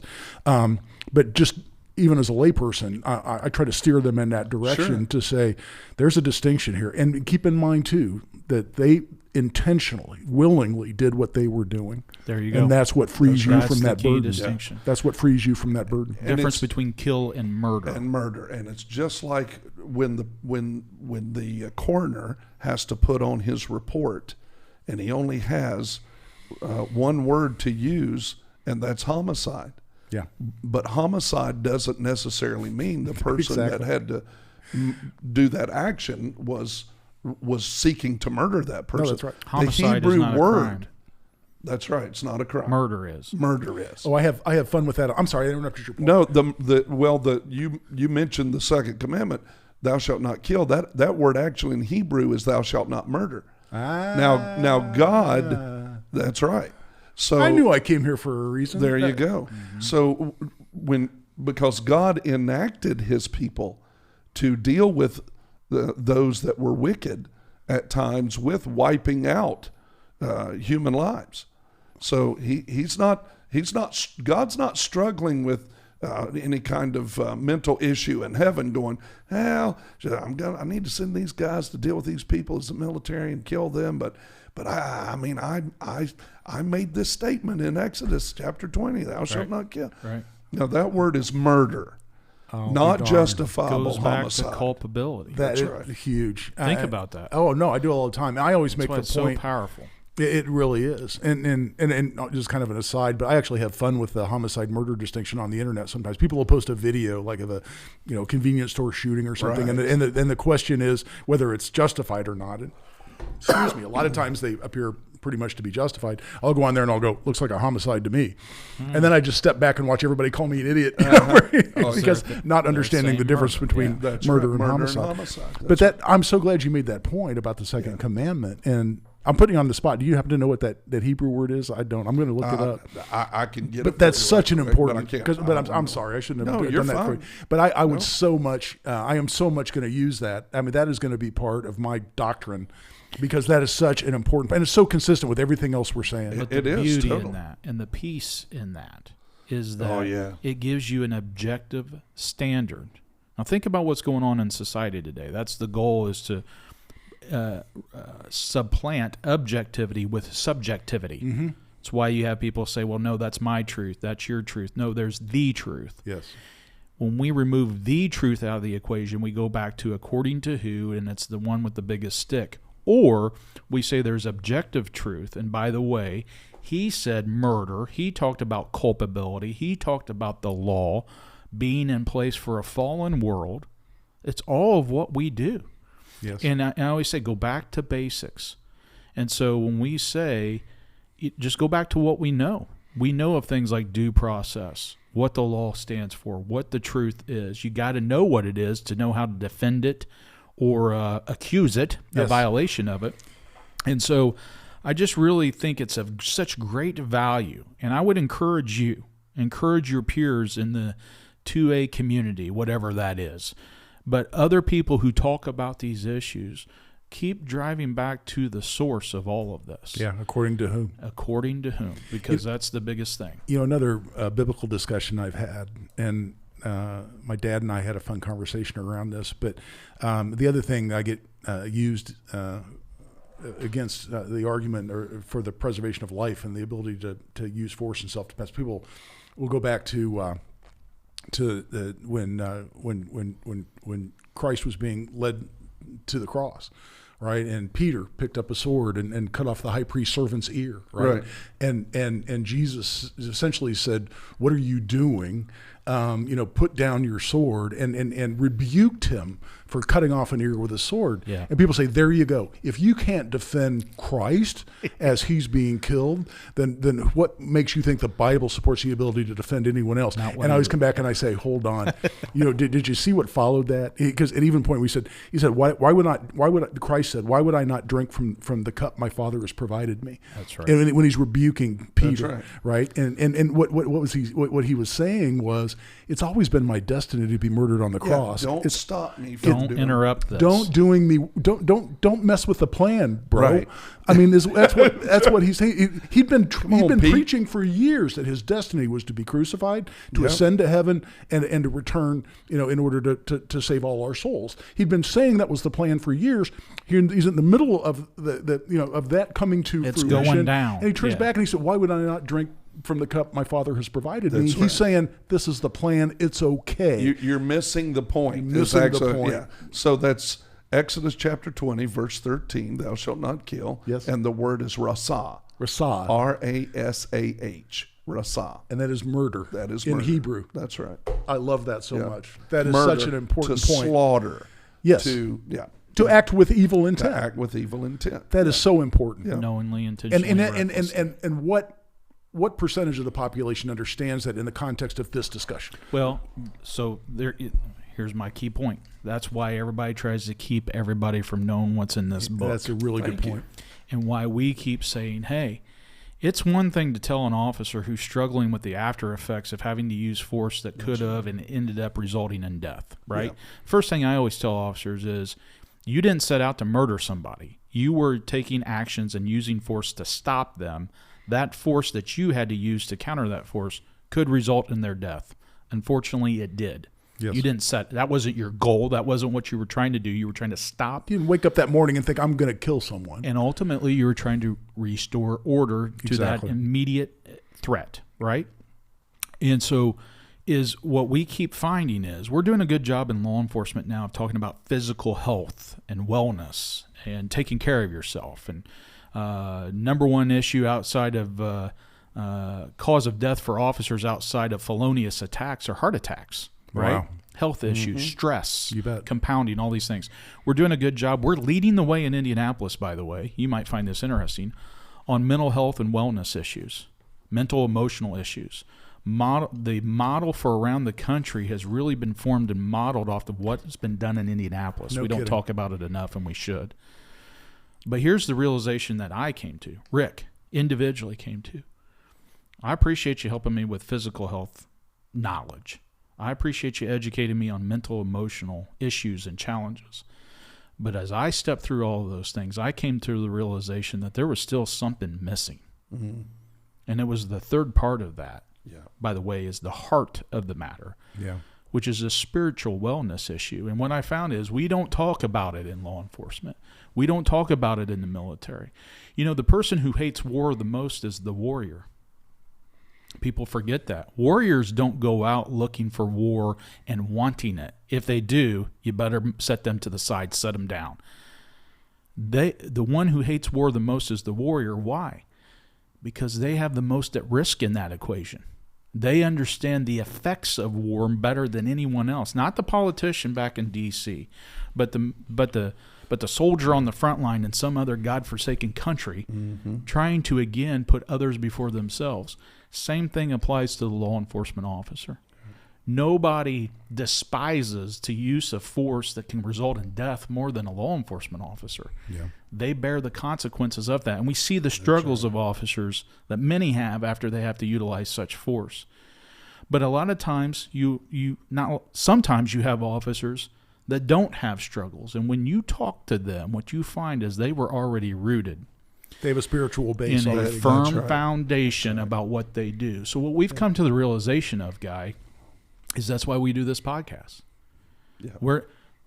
But just even as a layperson, I try to steer them in that direction to say there's a distinction here. And keep in mind, too, that they intentionally, willingly did what they were doing. There you go. And that's what frees you from that burden. Distinction. Yeah. That's what frees you from that burden. Difference between kill and murder. And it's just like when the coroner has to put on his report, and he only has one word to use, and that's homicide. Yeah. But homicide doesn't necessarily mean the person that had to do that action was seeking to murder that person. No, that's right. Homicide the Hebrew is not word. a crime. That's right. It's not a crime. Murder is. Murder is. Oh, I have fun with that. I'm sorry, I interrupted your point. No, you mentioned the second commandment, thou shalt not kill. That word actually in Hebrew is thou shalt not murder. Now God, that's right. So I knew I came here for a reason. There you go. Mm-hmm. So because God enacted his people to deal with those that were wicked at times with wiping out human lives. So God's not struggling with any kind of mental issue in heaven going, well, I need to send these guys to deal with these people as the military and kill them. But I made this statement in Exodus chapter 20, thou shalt not kill. Right. Now that word is murder. Not justifiable goes back homicide. To culpability. That's right. Huge. Think about that. Oh no, I do all the time. I always make the it's point. so powerful. It really is. And just kind of an aside, but I actually have fun with the homicide murder distinction on the internet. Sometimes people will post a video like of a convenience store shooting or something, Right. and the question is whether it's justified or not. And, excuse me. A lot of times they appear pretty much to be justified. I'll go on there and I'll go, looks like a homicide to me. And then I just step back and watch everybody call me an idiot because not understanding the difference between murder and homicide. But I'm so glad you made that point about the second commandment. And I'm putting you on the spot. Do you happen to know what that Hebrew word is? I don't. I'm going to look it up. I can get it. But that's such an important. But I'm sorry. I shouldn't have done you're that fine. for you. But I would so much. I am so much going to use that. I mean, that is going to be part of my doctrine because that is such an important, and it's so consistent with everything else we're saying. But the beauty in that and the peace in that is that it gives you an objective standard. Now think about what's going on in society today. That's the goal, is to supplant objectivity with subjectivity. Mm-hmm. That's why you have people say, well, no, that's my truth. That's your truth. No, there's the truth. Yes. When we remove the truth out of the equation, we go back to according to who, and it's the one with the biggest stick. Or we say there's objective truth. And by the way, he said murder. He talked about culpability. He talked about the law being in place for a fallen world. It's all of what we do. Yes. And I always say, go back to basics. And so when we say, just go back to what we know. We know of things like due process, what the law stands for, what the truth is. You got to know what it is to know how to defend it or accuse it, a violation of it. And so I just really think it's of such great value. And I would encourage your peers in the 2A community, whatever that is. But other people who talk about these issues, keep driving back to the source of all of this. Yeah, according to whom? According to whom, because that's the biggest thing. Another biblical discussion I've had, and my dad and I had a fun conversation around this. But the other thing I get used against the argument or for the preservation of life and the ability to use force and self-defense. People will go back to when Christ was being led to the cross, right? And Peter picked up a sword and cut off the high priest's servant's ear, right? And Jesus essentially said, "What are you doing? Put down your sword," and rebuked him for cutting off an ear with a sword. Yeah. And people say, there you go. If you can't defend Christ as he's being killed, then what makes you think the Bible supports the ability to defend anyone else? And I always come back and I say, hold on. Did you see what followed that? Because at even point he said, why would Christ said, why would I not drink from the cup my Father has provided me? That's right. And when he's rebuking Peter, That's right? And what he was saying was, it's always been my destiny to be murdered on the cross. Don't stop me from Don't interrupt this. Don't mess with the plan, bro. Right. I mean, that's what he's saying. He'd been Pete. preaching for years that his destiny was to be crucified, to ascend to heaven, and to return, in order to save all our souls. He'd been saying that was the plan for years. He's in the middle of of that coming to It's fruition. going down. And he turns back and he said, "Why would I not drink from the cup my Father has provided me?" That's right. He's saying, this is the plan. It's okay. You're missing the point. You're missing the point. Yeah. So that's Exodus chapter 20, verse 13. Thou shalt not kill. Yes. And the word is rasah. Rasah. Rasah. Rasah. And that is murder. That is in murder. Hebrew. That's right. I love that so Yeah. much. That is Murder, such an important to point. slaughter. Yes. To act with evil to intent. act with evil intent. That is so important. Yeah. Knowingly, intentionally, And what percentage of the population understands that in the context of this discussion? Well, so here's my key point. That's why everybody tries to keep everybody from knowing what's in this book. That's a really good point. And why we keep saying, hey, it's one thing to tell an officer who's struggling with the after effects of having to use force that could have and ended up resulting in death, right? Yeah. First thing I always tell officers is, you didn't set out to murder somebody. You were taking actions and using force to stop them. That force that you had to use to counter that force could result in their death. Unfortunately, it did. Yes. You didn't that wasn't your goal. That wasn't what you were trying to do. You were trying to stop. You didn't wake up that morning and think, I'm going to kill someone. And ultimately, you were trying to restore order to Exactly. that immediate threat, right? And so is what we keep finding is we're doing a good job in law enforcement now of talking about physical health and wellness and taking care of yourself. And number one issue outside of cause of death for officers outside of felonious attacks are heart attacks, right? Wow. Health issues, stress, You bet. compounding, all these things. We're doing a good job. We're leading the way in Indianapolis, by the way. You might find this interesting, on mental health and wellness issues, mental emotional issues. The model for around the country has really been formed and modeled off of what's been done in Indianapolis. No we don't kidding. talk about it enough, and we should. But here's the realization that I came to, Rick individually came to. I appreciate you helping me with physical health knowledge. I appreciate you educating me on mental, emotional issues and challenges. But as I stepped through all of those things, I came to the realization that there was still something missing. Mm-hmm. And it was the third part of that, Yeah. by the way, is the heart of the matter, Yeah. which is a spiritual wellness issue. And what I found is we don't talk about it in law enforcement. We don't talk about it in the military. The person who hates war the most is the warrior. People forget that. Warriors don't go out looking for war and wanting it. If they do, you better set them to the side, set them down. The one who hates war the most is the warrior. Why? Because they have the most at risk in that equation. They understand the effects of war better than anyone else. Not the politician back in D.C., but the soldier on the front line in some other godforsaken country, trying to again put others before themselves. Same thing applies to the law enforcement officer. Nobody despises the use of force that can result in death more than a law enforcement officer. Yeah. They bear the consequences of that. And we see the struggles of officers that many have after they have to utilize such force. But a lot of times, sometimes you have officers that don't have struggles. And when you talk to them, what you find is they were already rooted They have a spiritual base in a already. firm right. foundation about what they do. So what we've come to the realization of, Guy, is that's why we do this podcast. Yeah. We're,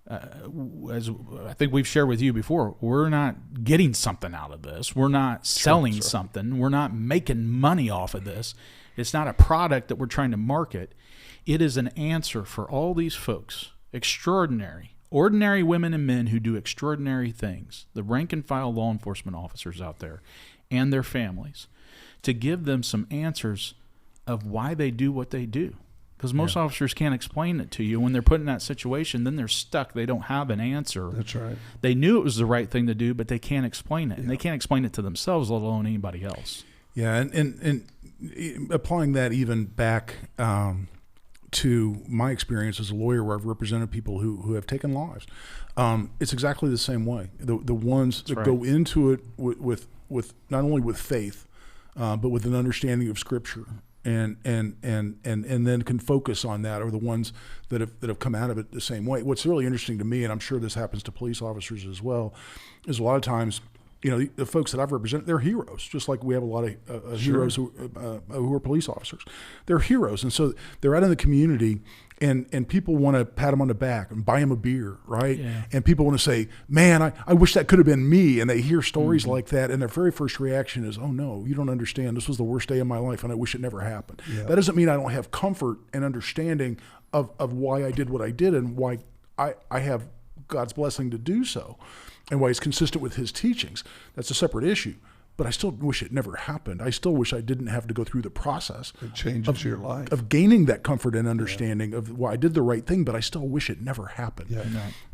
as I think we've shared with you before, we're not getting something out of this. We're not selling something. We're not making money off of this. It's not a product that we're trying to market. It is an answer for all these folks, ordinary women and men who do extraordinary things, the rank and file law enforcement officers out there and their families, to give them some answers of why they do what they do. Because most officers can't explain it to you. When they're put in that situation, then they're stuck. They don't have an answer. That's right. They knew it was the right thing to do, but they can't explain it. And they can't explain it to themselves, let alone anybody else. Yeah, and applying that even back to my experience as a lawyer, where I've represented people who have taken lives, it's exactly the same way. The ones that go into it with not only with faith, but with an understanding of Scripture, and then can focus on that, are the ones that have come out of it the same way. What's really interesting to me, and I'm sure this happens to police officers as well, is a lot of times, the folks that I've represented, they're heroes, just like we have a lot of heroes who are police officers. They're heroes, and so they're out in the community, and people want to pat them on the back and buy them a beer, right? Yeah. And people want to say, man, I wish that could have been me. And they hear stories like that, and their very first reaction is, oh, no, you don't understand. This was the worst day of my life, and I wish it never happened. Yeah. That doesn't mean I don't have comfort and understanding of why I did what I did and why I have God's blessing to do so, and why it's consistent with his teachings. That's a separate issue. But I still wish it never happened. I still wish I didn't have to go through the process. It changes your life. Of gaining that comfort and understanding of why I did the right thing, but I still wish it never happened. Yeah.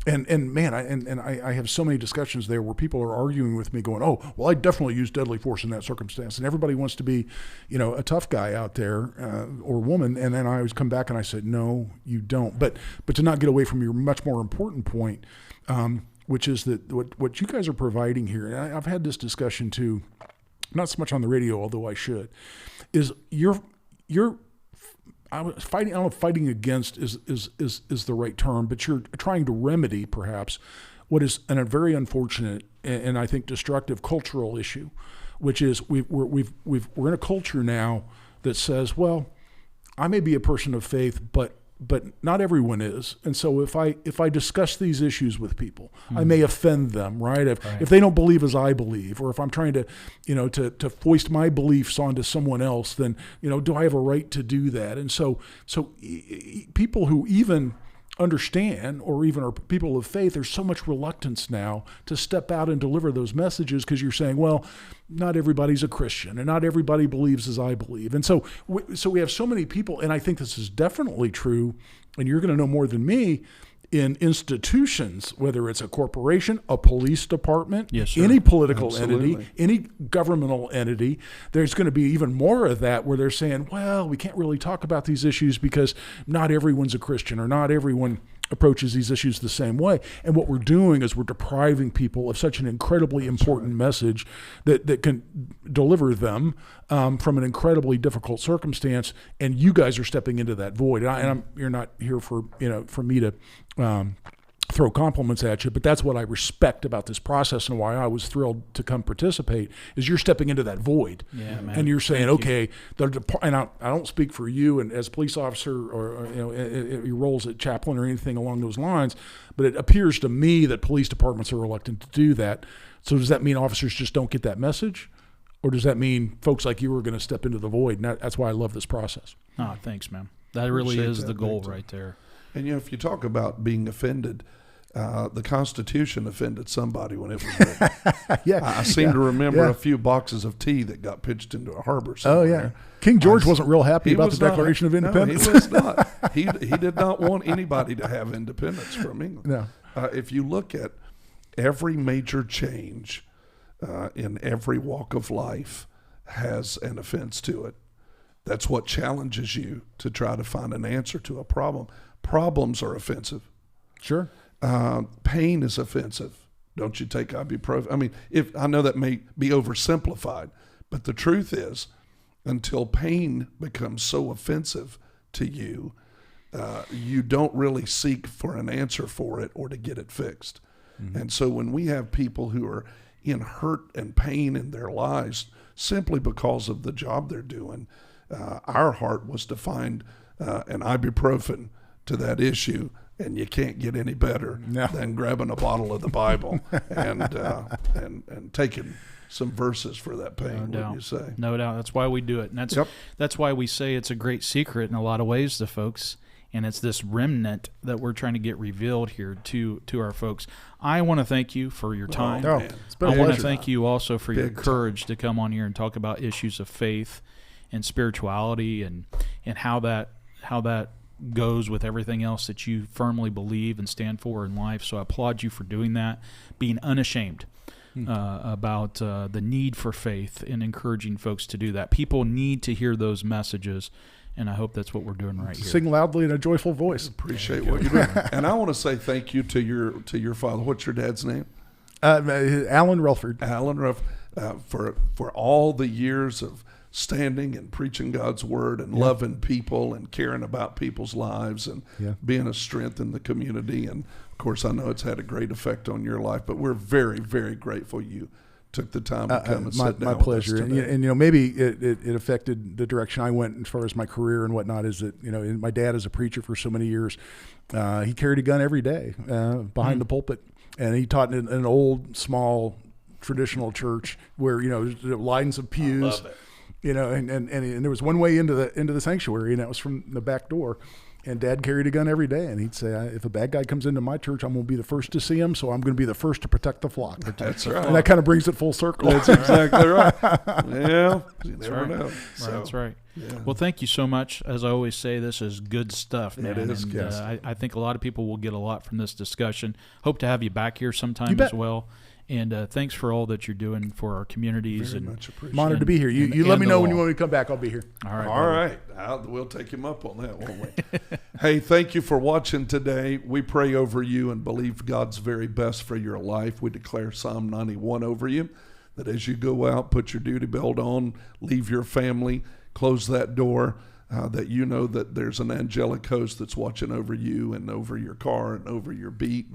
And man, I have so many discussions there where people are arguing with me going, oh, well, I definitely use deadly force in that circumstance. And everybody wants to be, a tough guy out there or woman. And then I always come back and I said, no, you don't. But to not get away from your much more important point, which is that what you guys are providing here, and I've had this discussion too, not so much on the radio, although I should, is fighting. I don't know if fighting against is the right term, but you're trying to remedy perhaps what is a very unfortunate and I think destructive cultural issue, which is we're in a culture now that says, well, I may be a person of faith, but not everyone is. And so if I discuss these issues with people, I may offend them, right? If they don't believe as I believe, or if I'm trying to, to foist my beliefs onto someone else, then, do I have a right to do that? And so people who even understand, or even are people of faith, there's so much reluctance now to step out and deliver those messages, because you're saying, well, not everybody's a Christian and not everybody believes as I believe. And so we have so many people, and I think this is definitely true, and you're going to know more than me, in institutions, whether it's a corporation, a police department, any political entity, any governmental entity, there's going to be even more of that where they're saying, well, we can't really talk about these issues because not everyone's a Christian, or not everyone approaches these issues the same way. And what we're doing is we're depriving people of such an incredibly important message that can deliver them from an incredibly difficult circumstance. And you guys are stepping into that void. You're not here for me to throw compliments at you, but that's what I respect about this process, and why I was thrilled to come participate, is you're stepping into that void. Yeah, man. And you're saying, okay, and I don't speak for you and as a police officer, or your roles at chaplain or anything along those lines, but it appears to me that police departments are reluctant to do that. So does that mean officers just don't get that message? Or does that mean folks like you are going to step into the void? And that's why I love this process. Oh, thanks, man. That really is the goal right there. And if you talk about being offended, the Constitution offended somebody when it was written. I seem to remember a few boxes of tea that got pitched into a harbor somewhere. Oh, yeah. King George wasn't real happy about the Declaration of Independence. No, he was not. He did not want anybody to have independence from England. No. If you look at every major change in every walk of life has an offense to it. That's what challenges you to try to find an answer to a problem. Problems are offensive. Sure. Pain is offensive. Don't you take ibuprofen? I mean, I know that may be oversimplified, but the truth is, until pain becomes so offensive to you, you don't really seek for an answer for it or to get it fixed. Mm-hmm. And so when we have people who are in hurt and pain in their lives simply because of the job they're doing, our heart was to find an ibuprofen to that issue, and you can't get any better than grabbing a bottle of the Bible and taking some verses for that pain. No doubt. You say? No doubt. That's why we do it, and that's why we say it's a great secret in a lot of ways to folks. And it's this remnant that we're trying to get revealed here to our folks. I want to thank you for your time. It's been a I want to pleasure. thank you also for your Big courage to come on here and talk about issues of faith and spirituality and how that goes with everything else that you firmly believe and stand for in life. So I applaud you for doing that, being unashamed about the need for faith and encouraging folks to do that. People need to hear those messages. And I hope that's what we're doing right here. Sing loudly in a joyful voice. Appreciate what you're doing. And I want to say thank you to your father. What's your dad's name? Alan Relford. Alan Ruff, for all the years of standing and preaching God's word and loving people and caring about people's lives and being a strength in the community. And of course, I know it's had a great effect on your life, but we're very, very grateful you took the time to come and sit down my pleasure. with us today. And maybe it affected the direction I went as far as my career and whatnot. Is that my dad is a preacher for so many years. He carried a gun every day behind the pulpit, and he taught in an old, small, traditional church where lines of pews. I love it. And there was one way into the sanctuary, and that was from the back door. And Dad carried a gun every day, and he'd say, if a bad guy comes into my church, I'm going to be the first to see him, so I'm going to be the first to protect the flock. That's right. And that kind of brings it full circle. That's exactly right. Yeah, you never know. So, That's right. yeah. Well, thank you so much. As I always say, this is good stuff, man. It is, and, yes. I think a lot of people will get a lot from this discussion. Hope to have you back here sometime You bet. as well. And thanks for all that you're doing for our communities. Very and much appreciated. I'm honored to be here. You let me know when you want me to come back. I'll be here. All right. All right. We'll take him up on that, won't we? Hey, thank you for watching today. We pray over you and believe God's very best for your life. We declare Psalm 91 over you, that as you go out, put your duty belt on, leave your family, close that door, that you know that there's an angelic host that's watching over you and over your car and over your beat.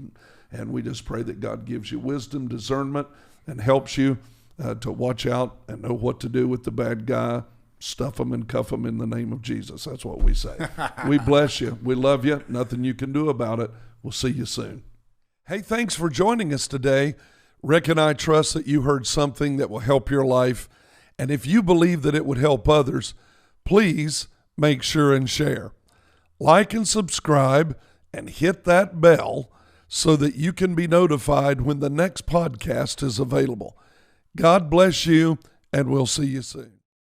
And we just pray that God gives you wisdom, discernment, and helps you to watch out and know what to do with the bad guy. Stuff them and cuff them in the name of Jesus. That's what we say. We bless you. We love you. Nothing you can do about it. We'll see you soon. Hey, thanks for joining us today. Rick and I trust that you heard something that will help your life. And if you believe that it would help others, please make sure and share. Like and subscribe and hit that bell so that you can be notified when the next podcast is available. God bless you, and we'll see you soon.